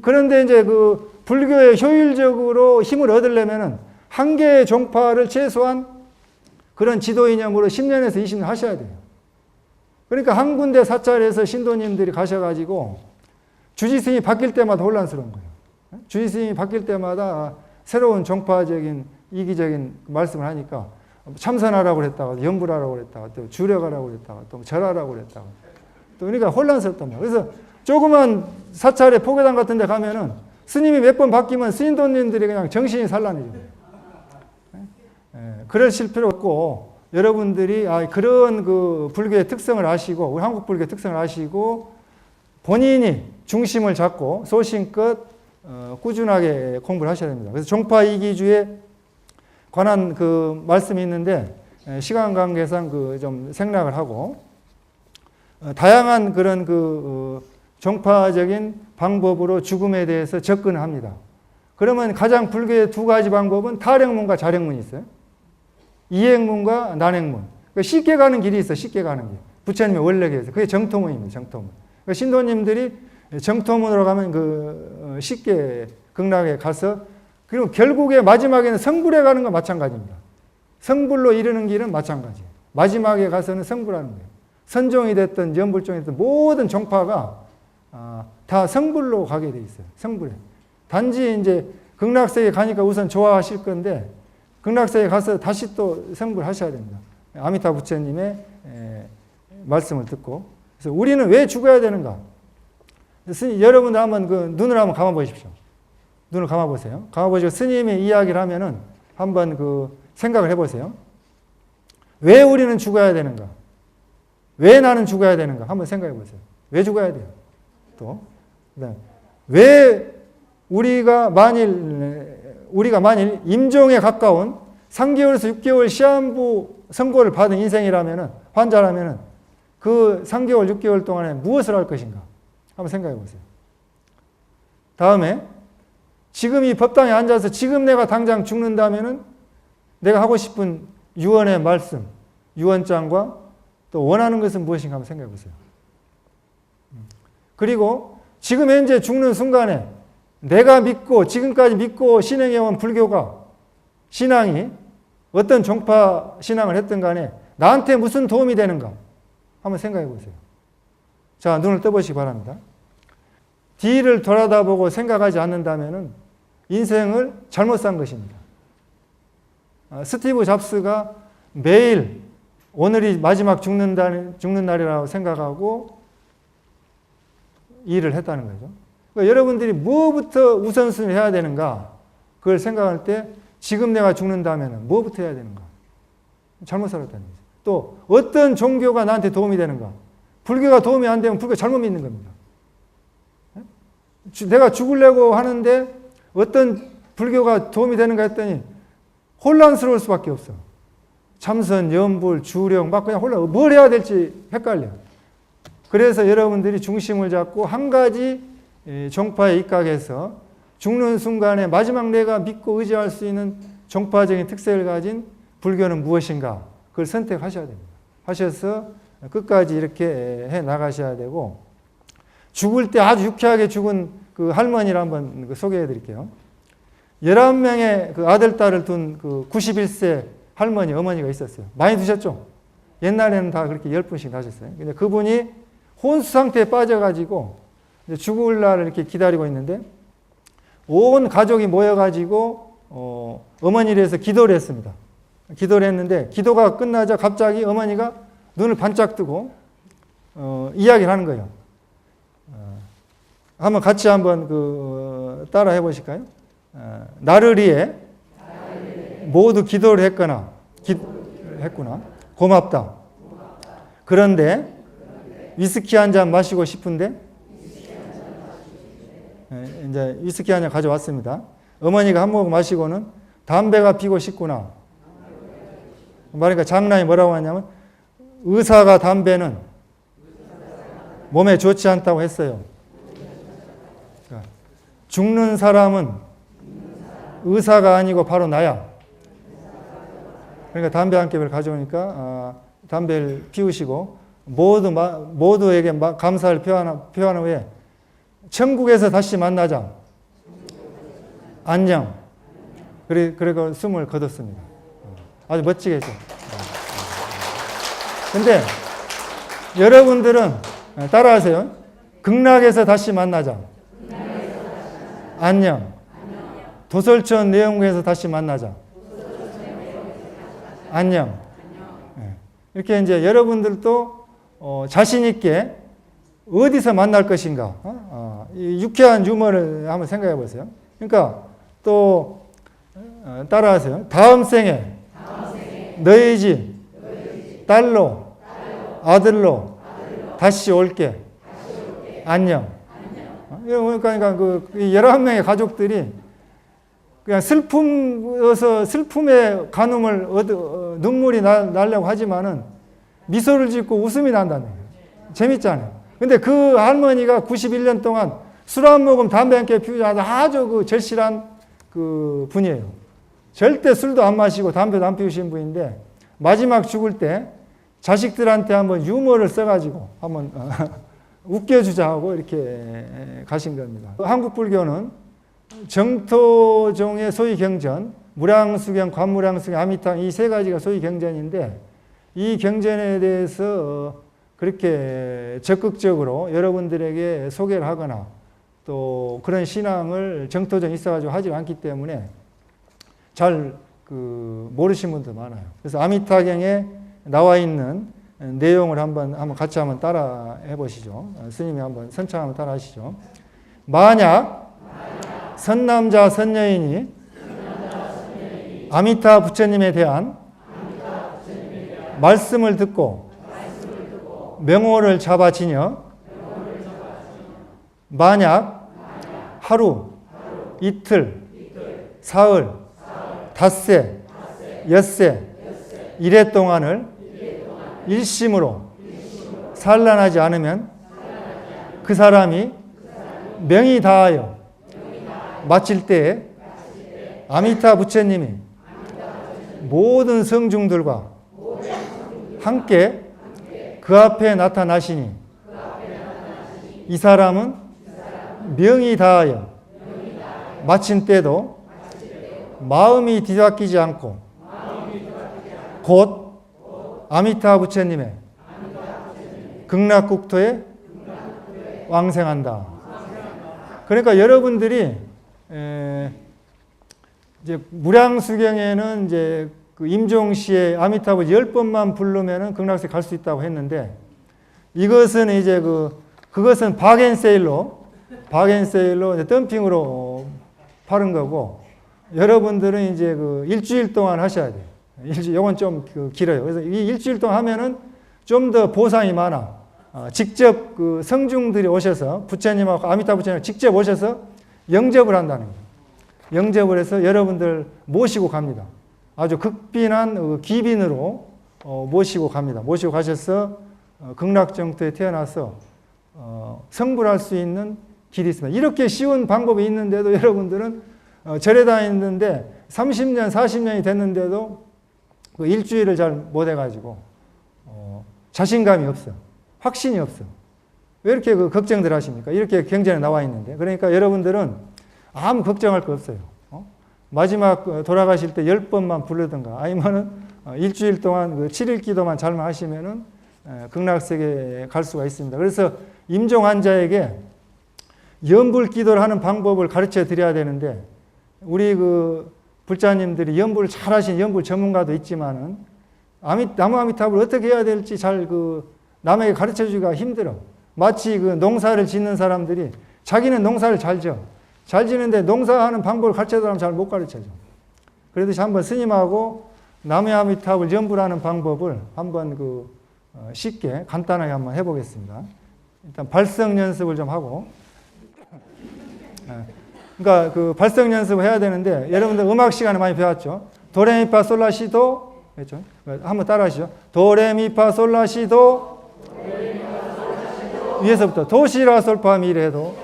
그런데 이제 그 불교에 효율적으로 힘을 얻으려면은 한 개의 종파를 최소한 그런 지도 이념으로 10년에서 20년 하셔야 돼요. 그러니까 한 군데 사찰에서 신도님들이 가셔가지고 주지스님이 바뀔 때마다 혼란스러운 거예요. 주지스님이 바뀔 때마다 새로운 종파적인 이기적인 말씀을 하니까 참선하라고 그랬다가 염불하라고 그랬다가 또 주력하라고 그랬다가 또 절하라고 그랬다가 또 그러니까 혼란스럽단 말이에요. 그래서 조그만 사찰의 포교당 같은 데 가면은 스님이 몇 번 바뀌면 신도님들이 그냥 정신이 산란해져요. 그러실 필요 없고, 여러분들이 그런 그 불교의 특성을 아시고, 우리 한국 불교의 특성을 아시고, 본인이 중심을 잡고 소신껏 꾸준하게 공부를 하셔야 됩니다. 그래서 종파 이기주에 관한 그 말씀이 있는데, 시간 관계상 그 좀 생략을 하고, 다양한 그런 그 종파적인 방법으로 죽음에 대해서 접근합니다. 그러면 가장 불교의 두 가지 방법은 탈행문과 자행문이 있어요. 이행문과 난행문. 그러니까 쉽게 가는 길이 있어요. 쉽게 가는 길. 부처님의 원래계에서. 그게 정토문입니다. 정토문. 그러니까 신도님들이 정토문으로 가면 그 쉽게 극락에 가서, 그리고 결국에 마지막에는 성불에 가는 건 마찬가지입니다. 성불로 이르는 길은 마찬가지예요. 마지막에 가서는 성불하는 거예요. 선종이 됐든 연불종이 됐든 모든 종파가 다 성불로 가게 돼 있어요. 성불에. 단지 이제 극락세에 가니까 우선 좋아하실 건데, 극락세에 가서 다시 또 성불하셔야 됩니다. 아미타 부처님의 말씀을 듣고. 그래서 우리는 왜 죽어야 되는가? 여러분들 한번 그 눈을 한번 감아 보십시오. 눈을 감아 보세요. 감아 보시고 스님의 이야기를 하면은 한번 그 생각을 해 보세요. 왜 우리는 죽어야 되는가? 왜 나는 죽어야 되는가? 한번 생각해 보세요. 왜 죽어야 돼요? 또 그다음에 왜 우리가 만일 임종에 가까운 3개월에서 6개월 시한부 선고를 받은 인생이라면은, 환자라면은 그 3개월, 6개월 동안에 무엇을 할 것인가? 한번 생각해 보세요. 다음에 지금 이 법당에 앉아서 지금 내가 당장 죽는다면은 내가 하고 싶은 유언의 말씀, 유언장과 또 원하는 것은 무엇인가 한번 생각해 보세요. 그리고 지금 현재 죽는 순간에 내가 믿고 지금까지 믿고 신행해온 불교가, 신앙이 어떤 종파 신앙을 했든 간에 나한테 무슨 도움이 되는가 한번 생각해 보세요. 자, 눈을 떠보시기 바랍니다. 뒤를 돌아다보고 생각하지 않는다면 인생을 잘못 산 것입니다. 스티브 잡스가 매일 오늘이 마지막 죽는 날이라고 생각하고 일을 했다는 거죠. 그러니까 여러분들이 뭐부터 우선순위 해야 되는가, 그걸 생각할 때 지금 내가 죽는다면 뭐부터 해야 되는가, 잘못 살았다는 거죠. 또 어떤 종교가 나한테 도움이 되는가, 불교가 도움이 안 되면 불교 잘못 믿는 겁니다. 내가 죽으려고 하는데 어떤 불교가 도움이 되는가 했더니 혼란스러울 수밖에 없어. 참선, 염불, 주령 막 그냥 뭘 해야 될지 헷갈려. 그래서 여러분들이 중심을 잡고 한 가지 종파에 입각해서 죽는 순간에 마지막 내가 믿고 의지할 수 있는 종파적인 특색을 가진 불교는 무엇인가, 그걸 선택하셔야 됩니다. 하셔서 끝까지 이렇게 해 나가셔야 되고, 죽을 때 아주 유쾌하게 죽은 그 할머니를 한번 소개해 드릴게요. 11명의 그 아들, 딸을 둔 그 91세 할머니, 어머니가 있었어요. 많이 두셨죠? 옛날에는 다 그렇게 10분씩 나셨어요. 근데 그분이 혼수 상태에 빠져가지고 죽을 날을 이렇게 기다리고 있는데, 온 가족이 모여가지고 어머니를 위해서 기도를 했습니다. 기도를 했는데, 기도가 끝나자 갑자기 어머니가 눈을 반짝 뜨고 이야기를 하는 거예요. 한번 같이 한번 따라 해보실까요? 나를 위해 모두 기도를 했거나 했구나. 고맙다. 그런데 위스키 한 잔 마시고 싶은데 이제 위스키 한 잔 가져왔습니다. 어머니가 한 모금 마시고는 담배가 피고 싶구나. 그러니까 장난이 뭐라고 하냐면 의사가 담배는 몸에 좋지 않다고 했어요. 그러니까 죽는 사람은 의사가 아니고 바로 나야. 그러니까 담배 한 캡을 가져오니까 담배를 피우시고 모두에게 감사를 표한 후에 천국에서 다시 만나자. 안녕. 그리고 숨을 거뒀습니다. 아주 멋지게 했죠. 근데 여러분들은 따라하세요. 극락에서 다시 만나자. 안녕. 도솔천 내원궁에서 다시 만나자. 안녕. 이렇게 이제 여러분들도 자신 있게 어디서 만날 것인가. 이 유쾌한 유머를 한번 생각해 보세요. 그러니까 또 따라하세요. 다음 생에 너희 집 딸로 아들로 다시 올게. 안녕. 그러니까 그 11명의 가족들이 그냥 슬픔의 간음을 눈물이 나려고 하지만은 미소를 짓고 웃음이 난다는 거예요. 재밌잖아요. 근데 그 할머니가 91년 동안 술 한 모금 담배 한 개 피우지 않아서 아주 그 절실한 그 분이에요. 절대 술도 안 마시고 담배도 안 피우신 분인데 마지막 죽을 때 자식들한테 한번 유머를 써가지고 한번 웃겨주자 하고 이렇게 가신 겁니다. 한국 불교는 정토종의 소위 경전, 무량수경, 관무량수경, 아미탕 이 세 가지가 소위 경전인데 이 경전에 대해서 그렇게 적극적으로 여러분들에게 소개를 하거나 또 그런 신앙을 정토종이 있어가지고 하지 않기 때문에 잘 모르시는 분들 많아요. 그래서 아미타경에 나와 있는 내용을 한번 같이 한번 따라 해보시죠. 스님이 한번 선창 한번 따라 하시죠. 만약 선남자 선여인이 아미타 부처님에 대한 말씀을 듣고 명호를 잡아 지녀 만약 하루, 이틀, 사흘, 닷새, 엿새, 이래 동안을 일심으로 산란하지 않으면 그 사람이 명이 다하여 마칠 때에 아미타 부처님이 모든 성중들과 함께 그 앞에 나타나시니 이 사람은 명이 다하여 마친 때도 마음이 뒤바뀌지 않고 곧 아미타 부처님의 극락국토에 왕생한다. 그러니까 여러분들이 이제 무량수경에는 이제 그 임종시에 아미타불 10번만 부르면은 극락세 갈 수 있다고 했는데 이것은 이제 그것은 바겐세일로 이제 덤핑으로 파는 거고 여러분들은 이제 일주일 동안 하셔야 돼요. 이건 좀 길어요. 그래서 이 일주일 동안 하면은 좀 더 보상이 많아. 직접 성중들이 오셔서 부처님하고 아미타 부처님 직접 오셔서 영접을 한다는 거예요. 영접을 해서 여러분들 모시고 갑니다. 아주 극빈한 기빈으로 모시고 갑니다. 모시고 가셔서 극락정토에 태어나서 성불할 수 있는 길이 있습니다. 이렇게 쉬운 방법이 있는데도 여러분들은 절에 다니는데 30년, 40년이 됐는데도 그 일주일을 잘 못 해가지고 자신감이 없어. 확신이 없어. 왜 이렇게 걱정들 하십니까? 이렇게 경전에 나와 있는데. 그러니까 여러분들은 아무 걱정할 거 없어요. 마지막 돌아가실 때 10번만 부르든가 아니면은 일주일 동안 7일 기도만 잘만 하시면은 극락세계에 갈 수가 있습니다. 그래서 임종 환자에게 연불 기도를 하는 방법을 가르쳐 드려야 되는데 우리 불자님들이 연불을 잘 하신 연불 전문가도 있지만은 나무 아미타불을 어떻게 해야 될지 잘 남에게 가르쳐 주기가 힘들어. 마치 농사를 짓는 사람들이 자기는 농사를 잘 지어. 잘 지는데 농사하는 방법을 가르쳐 달라면 잘 못 가르쳐 줘. 그러듯이 한번 스님하고 나무아미타불 연불하는 방법을 한번 쉽게 간단하게 한번 해보겠습니다. 일단 발성 연습을 좀 하고, 그러니까 그 발성 연습을 해야 되는데 여러분들 음악 시간에 많이 배웠죠. 도레미파솔라시도 그렇죠? 한번 따라하시죠. 도레미파솔라시도 위에서부터 도시라솔파미를 해도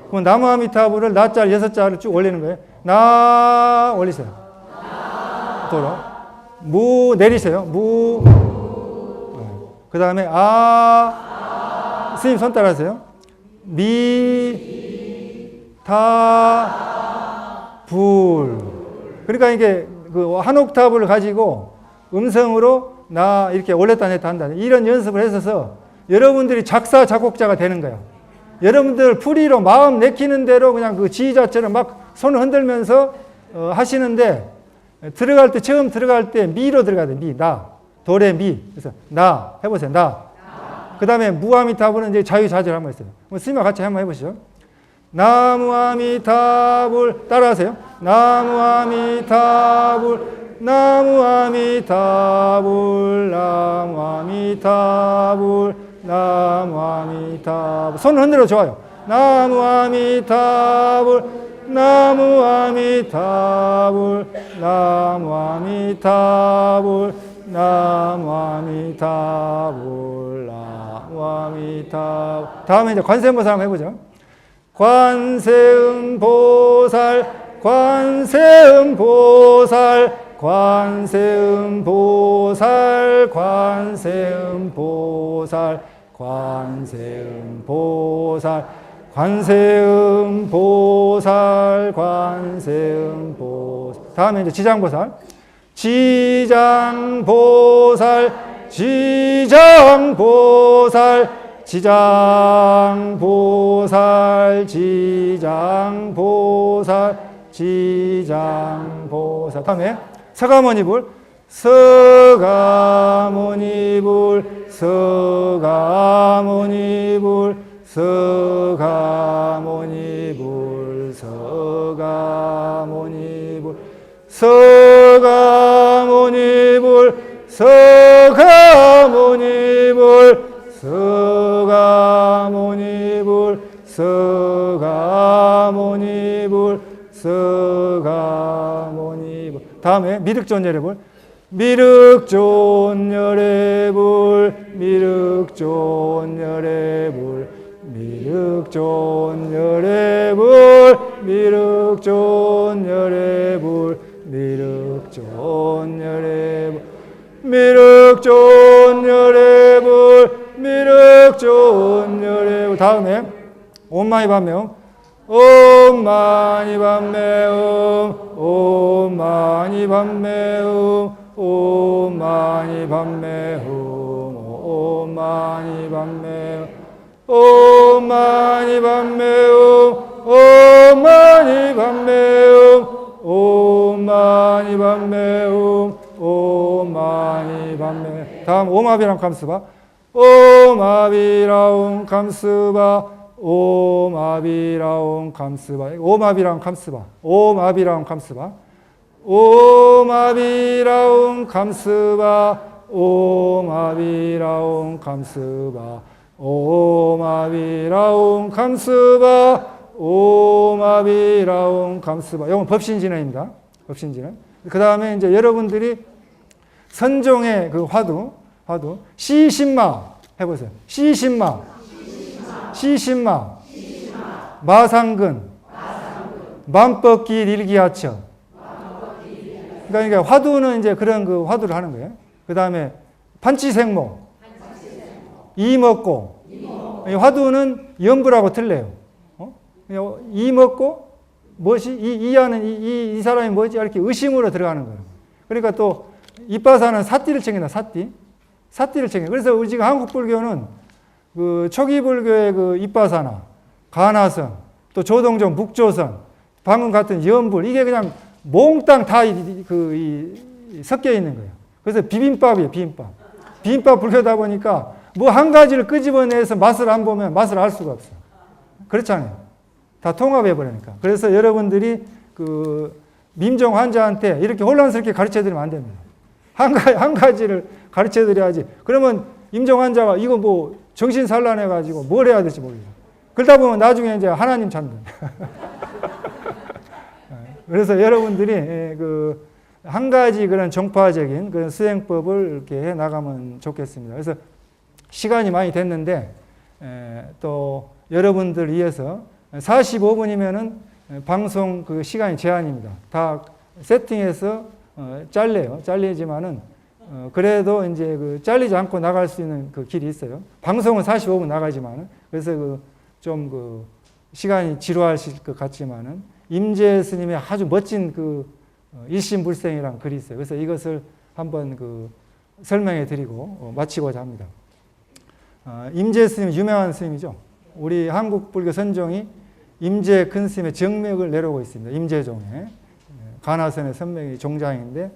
그럼 나무아미타불을 나짤 6자를 쭉 올리는 거예요. 나 올리세요. 도로 무 내리세요. 무 그 다음에 스님 손 따라하세요. 미, 타, 불. 그러니까 이게 한 옥타브를 가지고 음성으로 나 이렇게 올렸다 냈다 한다. 이런 연습을 했어서 여러분들이 작사, 작곡자가 되는 거예요. 여러분들 풀이로 마음 내키는 대로 그냥 그 지휘자처럼 막 손을 흔들면서 하시는데 처음 들어갈 때 미로 들어가야 돼. 미, 나. 도레, 미. 그래서 나. 해보세요. 나. 그 다음에 무아미타불은 이제 자유자재를 한번 했어요. 스님과 같이 한번 해보시죠. 나무아미타불 따라하세요. 나무아미타불 나무아미타불 나무아미타불 나무아미타불 손을 흔들어 좋아요. 나무아미타불 나무아미타불 나무아미타불 나무아미타불 나무아미타불 다음에 이제 관세음보살 한번 해보죠. 관세음보살 관세음보살 관세음보살 관세음보살 관세음보살 관세음보살 관세음보살 다음에 이제 지장보살 지장보살 지장보살 지장보살 지장보살 지장보살 다음에 서가모니불 서가모니불 서가모니불 서가모니불 서가모니불 서가모니불 서가모니불 서가모니불 서가모니불 서가모니불 다음에 미륵존열애불 미륵존열애불 미륵존열애불 미륵존열애불 미륵존열애불 미륵존열애불 미륵존열애불 미륵존열애불 다음에 옴마니밤매음 옴마니밤매음 옴마니밤매음 옴마니밤매음 옴마니밤매음 옴마니밤매음 옴마니밤매음 옴마니밤매음 옴마니밤매 다음 오마비람 감스바 오마비라움 감스바 오마비라움 감스바 오마비라움 감스바 오마비라움 감스바 오마비라움 감스바 오마비라움 감스바 오마비라움 감스바 오마비라움 감스바 이건 법신진언입니다. 법신진언. 그 다음에 이제 여러분들이 선종의 그 화두 시신마 해보세요. 시신마 마상근 만법길 일기하처 그러니까 화두는 이제 그런 그 화두를 하는 거예요. 그 다음에 판치생모 이먹고 화두는 연불하고 틀려요. 이먹고 뭐지? 이 사람이 뭐지? 이렇게 의심으로 들어가는 거예요. 그러니까 또 이빠사는 사띠를 챙긴다. 사띠를 챙겨. 그래서 우리 지금 한국 불교는 그 초기 불교의 그 이빠사나 가나선 또 조동종 묵조선 방금 같은 연불 이게 그냥 몽땅 다 섞여 있는 거예요. 그래서 비빔밥이에요. 비빔밥 불교다 보니까 뭐 한 가지를 끄집어내서 맛을 안 보면 맛을 알 수가 없어요. 그렇잖아요. 다 통합해 버리니까. 그래서 여러분들이 그 임종 환자한테 이렇게 혼란스럽게 가르쳐 드리면 안 됩니다. 한 가지를 가르쳐 드려야지. 그러면 임종 환자가 이거 뭐 정신 산란해 가지고 뭘 해야 될지 모르겠어요. 그러다 보면 나중에 이제 하나님 찾는. 그래서 여러분들이 그 한 가지 그런 정파적인 그런 수행법을 이렇게 해 나가면 좋겠습니다. 그래서 시간이 많이 됐는데 또 여러분들 위해서 45분이면은 방송 그 시간이 제한입니다. 다 세팅해서 잘려요. 잘리지만은 그래도 이제 그 잘리지 않고 나갈 수 있는 그 길이 있어요. 방송은 45분 나가지만은 그래서 그 좀 그 시간이 지루하실 것 같지만은 임재 스님의 아주 멋진 그 일심불생이라는 글이 있어요. 그래서 이것을 한번 그 설명해 드리고 마치고자 합니다. 임재 스님 유명한 스님이죠. 우리 한국 불교 선종이 임재 큰 스님의 정맥을 내려오고 있습니다. 임재종에 가나선의 선명이 종장인데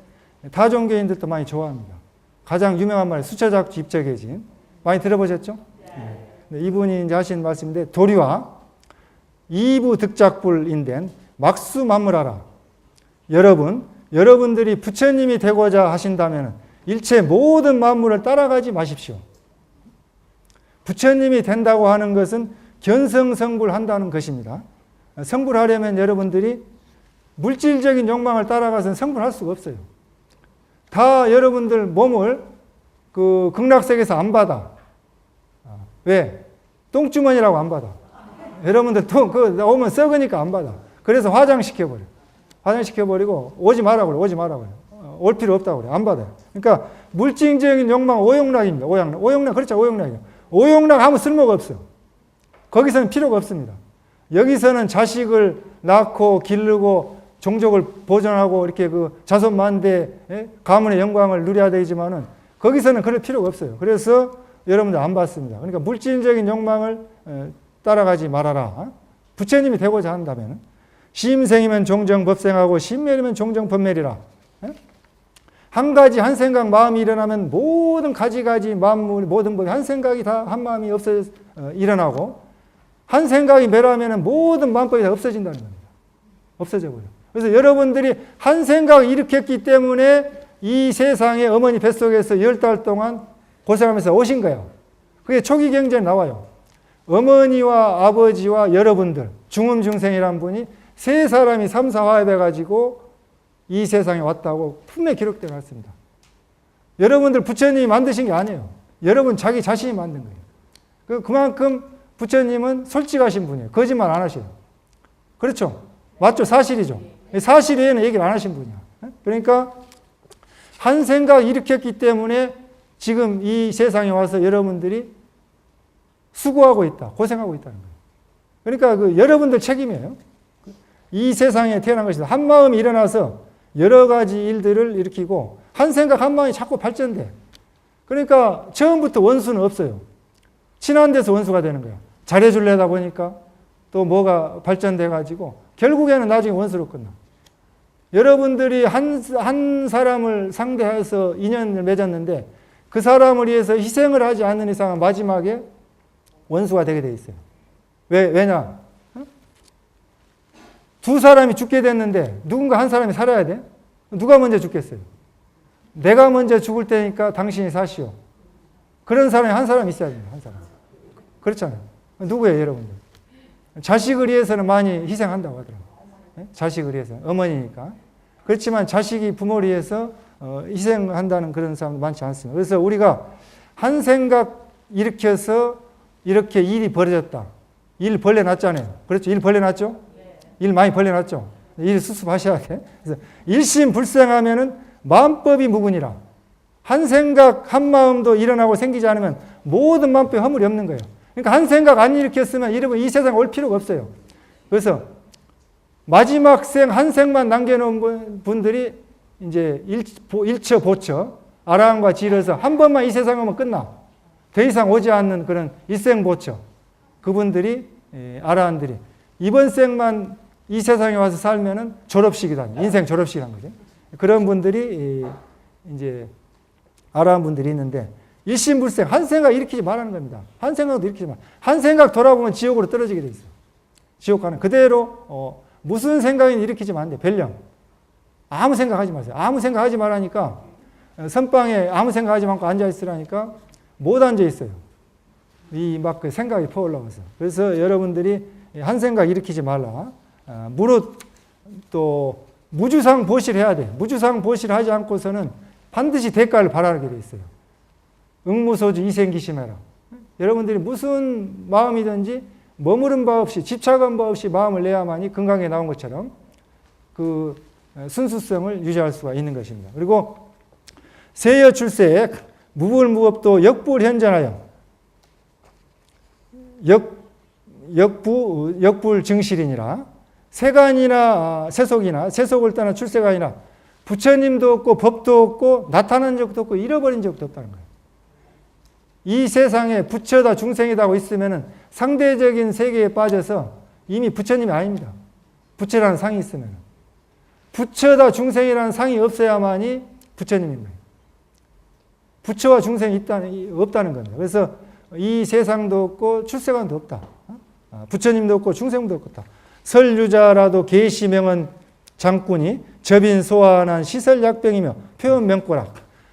타 종교인들도 많이 좋아합니다. 가장 유명한 말이 수처작주 입적해진 많이 들어보셨죠? 네. 이분이 이제 하신 말씀인데 도리와 이부 득작불인된 막수만물하라. 여러분들이 부처님이 되고자 하신다면 일체 모든 만물을 따라가지 마십시오. 부처님이 된다고 하는 것은 견성성불한다는 것입니다. 성불하려면 여러분들이 물질적인 욕망을 따라가서는 성불할 수가 없어요. 다 여러분들 몸을 그 극락세계에서 안 받아. 왜? 똥주머니라고 안 받아. 여러분들 오면 썩으니까 안 받아. 그래서 화장시켜버려. 화장시켜버리고 오지 마라 그래. 오지 마라 그래. 올 필요 없다고 그래. 안 받아요. 그러니까 물질적인 욕망 오용락입니다. 오용락 그렇죠. 오용락이에요. 오용락 하면 쓸모가 없어요. 거기서는 필요가 없습니다. 여기서는 자식을 낳고 기르고 종족을 보존하고 이렇게 그 자손만대 가문의 영광을 누려야 되지만은 거기서는 그럴 필요가 없어요. 그래서 여러분들 안 받습니다. 그러니까 물질적인 욕망을 따라가지 말아라. 부처님이 되고자 한다면 심생이면 종정 법생하고 심멸이면 종정 법멸이라. 한 가지 한 생각 마음이 일어나면 모든 가지가지 만물 모든 법이 한 생각이 다 한 마음이 일어나고 한 생각이 멸하면 모든 만법이 다 없어진다는 겁니다. 없어져 버려. 그래서 여러분들이 한 생각을 일으켰기 때문에 이 세상에 어머니 뱃속에서 10달 동안 고생하면서 오신 거예요. 그게 초기 경전에 나와요. 어머니와 아버지와 여러분들 중음중생이라는 분이 세 사람이 삼사화합해가지고 이 세상에 왔다고 품에 기록되어 있습니다. 여러분들 부처님이 만드신 게 아니에요. 여러분 자기 자신이 만든 거예요. 그만큼 부처님은 솔직하신 분이에요. 거짓말 안 하셔요. 그렇죠? 맞죠? 사실이죠. 사실 외에는 얘기를 안 하신 분이야. 그러니까 한 생각 일으켰기 때문에 지금 이 세상에 와서 여러분들이 수고하고 있다. 고생하고 있다는 거예요. 그러니까 그 여러분들 책임이에요. 이 세상에 태어난 것이다. 한 마음이 일어나서 여러 가지 일들을 일으키고 한 생각 한 마음이 자꾸 발전돼. 그러니까 처음부터 원수는 없어요. 친한 데서 원수가 되는 거야. 잘해주려다 보니까 또 뭐가 발전돼 가지고 결국에는 나중에 원수로 끝나. 여러분들이 한 사람을 상대해서 인연을 맺었는데 그 사람을 위해서 희생을 하지 않는 이상은 마지막에 원수가 되게 돼 있어요. 왜냐? 두 사람이 죽게 됐는데 누군가 한 사람이 살아야 돼? 누가 먼저 죽겠어요? 내가 먼저 죽을 테니까 당신이 사시오. 그런 사람이 한 사람 있어야 됩니다. 한 사람. 그렇잖아요. 누구예요, 여러분들? 자식을 위해서는 많이 희생한다고 하더라고요. 자식을 위해서. 어머니니까. 그렇지만 자식이 부모를 위해서 희생한다는 그런 사람도 많지 않습니다. 그래서 우리가 한 생각 일으켜서 이렇게 일이 벌어졌다. 일 벌려놨잖아요. 그렇죠? 일 벌려놨죠? 일 많이 벌려놨죠? 일 수습하셔야 돼. 그래서 일심불생하면은 마음법이 무근이라. 한 생각, 한 마음도 일어나고 생기지 않으면 모든 마음법에 허물이 없는 거예요. 그러니까 한 생각 안 일으켰으면 여러분 이 세상에 올 필요가 없어요. 그래서 마지막 생, 한 생만 남겨놓은 분들이 이제 일처, 보처, 아라한과 지르서 한 번만 이 세상에 오면 끝나. 더 이상 오지 않는 그런 일생보처. 그분들이, 아라한들이 이번 생만 이 세상에 와서 살면은 졸업식이다. 인생 졸업식이란 거죠. 그런 분들이 이제 아라한 분들이 있는데 일심불생 한 생각 일으키지 말라는 겁니다. 한 생각도 일으키지 말. 한 생각 돌아보면 지옥으로 떨어지게 돼 있어요. 지옥 가는 그대로 무슨 생각이 일으키지면 안 돼. 별령. 아무 생각하지 마세요. 아무 생각하지 말라니까 선방에 아무 생각하지 말고 앉아 있으라니까 못 앉아 있어요. 이 막 그 생각이 퍼올라와서. 그래서 여러분들이 한 생각 일으키지 말라. 무릇 또 무주상 보실해야 돼. 무주상 보실하지 않고서는 반드시 대가를 바라게 돼 있어요. 응무소주 이생기심해라. 여러분들이 무슨 마음이든지 머무른 바 없이 집착한 바 없이 마음을 내야만이 건강에 나온 것처럼 그 순수성을 유지할 수가 있는 것입니다. 그리고 세여 출세에 무불무업도 역불현전하여 역불증실이니라. 세간이나 세속이나 세속을 떠나 출세가 아니라 부처님도 없고 법도 없고 나타난 적도 없고 잃어버린 적도 없다는 거예요. 이 세상에 부처다 중생이다 하고 있으면 상대적인 세계에 빠져서 이미 부처님이 아닙니다. 부처라는 상이 있으면. 부처다 중생이라는 상이 없어야만이 부처님인 거예요. 부처와 중생이 없다는 겁니다. 그래서 이 세상도 없고 출세관도 없다. 부처님도 없고 중생도 없다. 설유자라도 계시명은 장군이 접인 소환한 시설약병이며 표현명꼬라.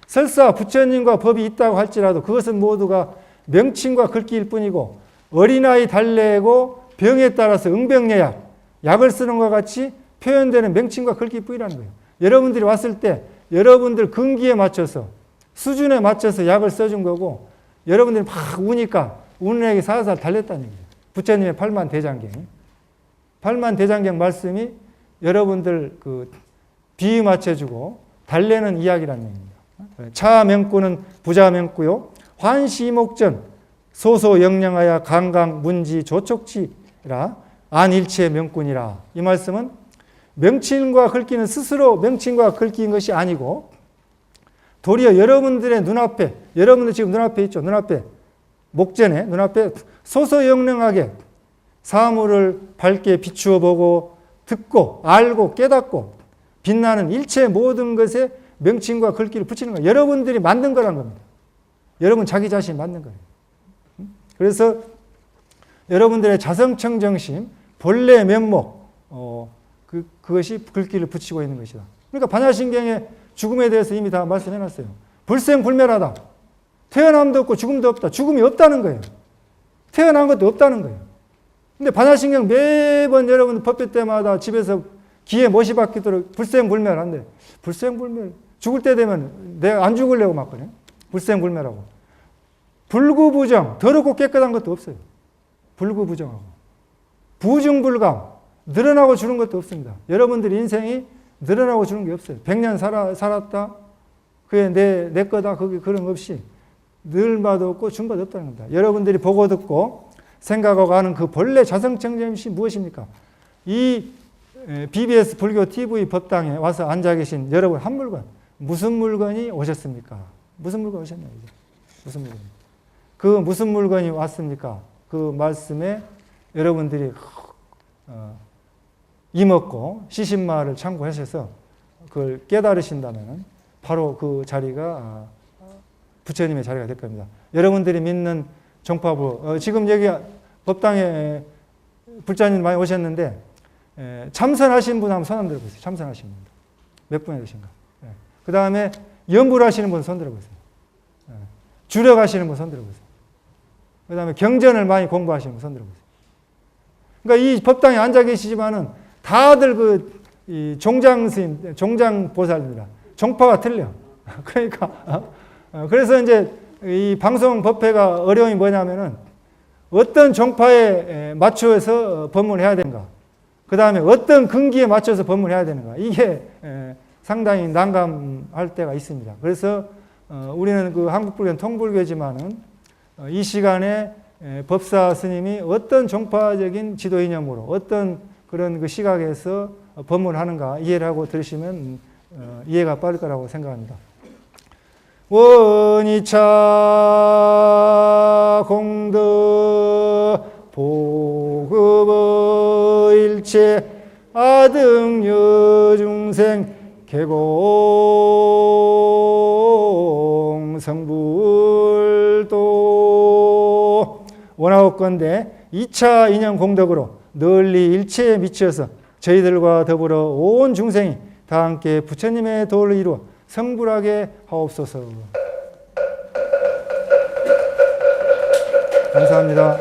설사 부처님과 법이 있다고 할지라도 그것은 모두가 명칭과 글귀일 뿐이고 어린아이 달래고 병에 따라서 응병예약, 약을 쓰는 것과 같이 표현되는 명칭과 글귀일 뿐이라는 거예요. 여러분들이 왔을 때 여러분들 근기에 맞춰서 수준에 맞춰서 약을 써준 거고 여러분들이 막 우니까 우는 애기 살살 달랬다는 얘기예요. 부처님의 팔만대장경. 팔만대장경 말씀이 여러분들 그 비유 맞춰주고 달래는 이야기라는 얘기입니다. 차명구는 부자명구요. 환시목전 소소영령하여 강강 문지 조촉지라 안일체 명꾼이라. 이 말씀은 명칭과 글귀는 스스로 명칭과 글귀인 것이 아니고 도리어 여러분들의 눈앞에, 여러분들 지금 눈앞에 있죠. 눈앞에 목전에 눈앞에 소소영령하게 사물을 밝게 비추어 보고 듣고 알고 깨닫고 빛나는 일체 모든 것에 명칭과 글귀를 붙이는 거예요. 여러분들이 만든 거란 겁니다. 여러분 자기 자신이 만든 거예요. 그래서 여러분들의 자성청정심, 본래 면목, 그것이 글귀를 붙이고 있는 것이다. 그러니까 반야신경에 죽음에 대해서 이미 다 말씀해놨어요. 불생불멸하다. 태어남도 없고 죽음도 없다. 죽음이 없다는 거예요. 태어난 것도 없다는 거예요. 근데 반야신경 매번 여러분 법회 때마다 집에서 귀에 못이 박히도록 불생불멸한데 불생불멸 죽을 때 되면 내가 안 죽으려고 막거든요. 불생불멸하고 불구부정 더럽고 깨끗한 것도 없어요. 불구부정하고 부중불감 늘어나고 주는 것도 없습니다. 여러분들 인생이 늘어나고 주는 게 없어요. 100년 살았다 그게 내 거다 그게 그런 거 없이 늘마도 없고 준 것도 없다는 겁니다. 여러분들이 보고 듣고 생각하고 하는 그 본래 자성청정심이 무엇입니까? 이 BBS 불교 TV 법당에 와서 앉아 계신 여러분 한 물건 무슨 물건이 오셨습니까? 무슨 물건이 오셨나요? 무슨 물건? 그 무슨 물건이 왔습니까? 그 말씀에 여러분들이 이먹고 시신마를 참고하셔서 그걸 깨달으신다면 바로 그 자리가 부처님의 자리가 될 겁니다. 여러분들이 믿는 정파부 지금 여기 법당에 불자님 많이 오셨는데 참선하신 분 한번 손 한번 들어보세요. 참선하신 분. 몇 분이 되신가? 그 다음에 염불하시는 분 손 들어보세요. 주력하시는 분 손 들어보세요. 그 다음에 경전을 많이 공부하시는 분 손 들어보세요. 그러니까 이 법당에 앉아 계시지만은 다들 이 종장 스님, 종장 보살입니다. 종파가 틀려. 그러니까, 그래서 이제 이 방송 법회가 어려움이 뭐냐면은 어떤 종파에 맞춰서 법문해야 되는가. 그 다음에 어떤 근기에 맞춰서 법문해야 되는가. 이게 상당히 난감할 때가 있습니다. 그래서 우리는 그 한국불교는 통불교지만은 이 시간에 법사 스님이 어떤 종파적인 지도 이념으로 어떤 그런 그 시각에서 법문하는가 이해를 하고 들으시면 이해가 빠를 거라고 생각합니다. 원이차 공덕 보급의 일체 아등여 중생 개공 성불도 원하옵건대 2차 인연 공덕으로 널리 일체에 미치어서 저희들과 더불어 온 중생이 다 함께 부처님의 도를 이루어 성불하게 하옵소서. 감사합니다.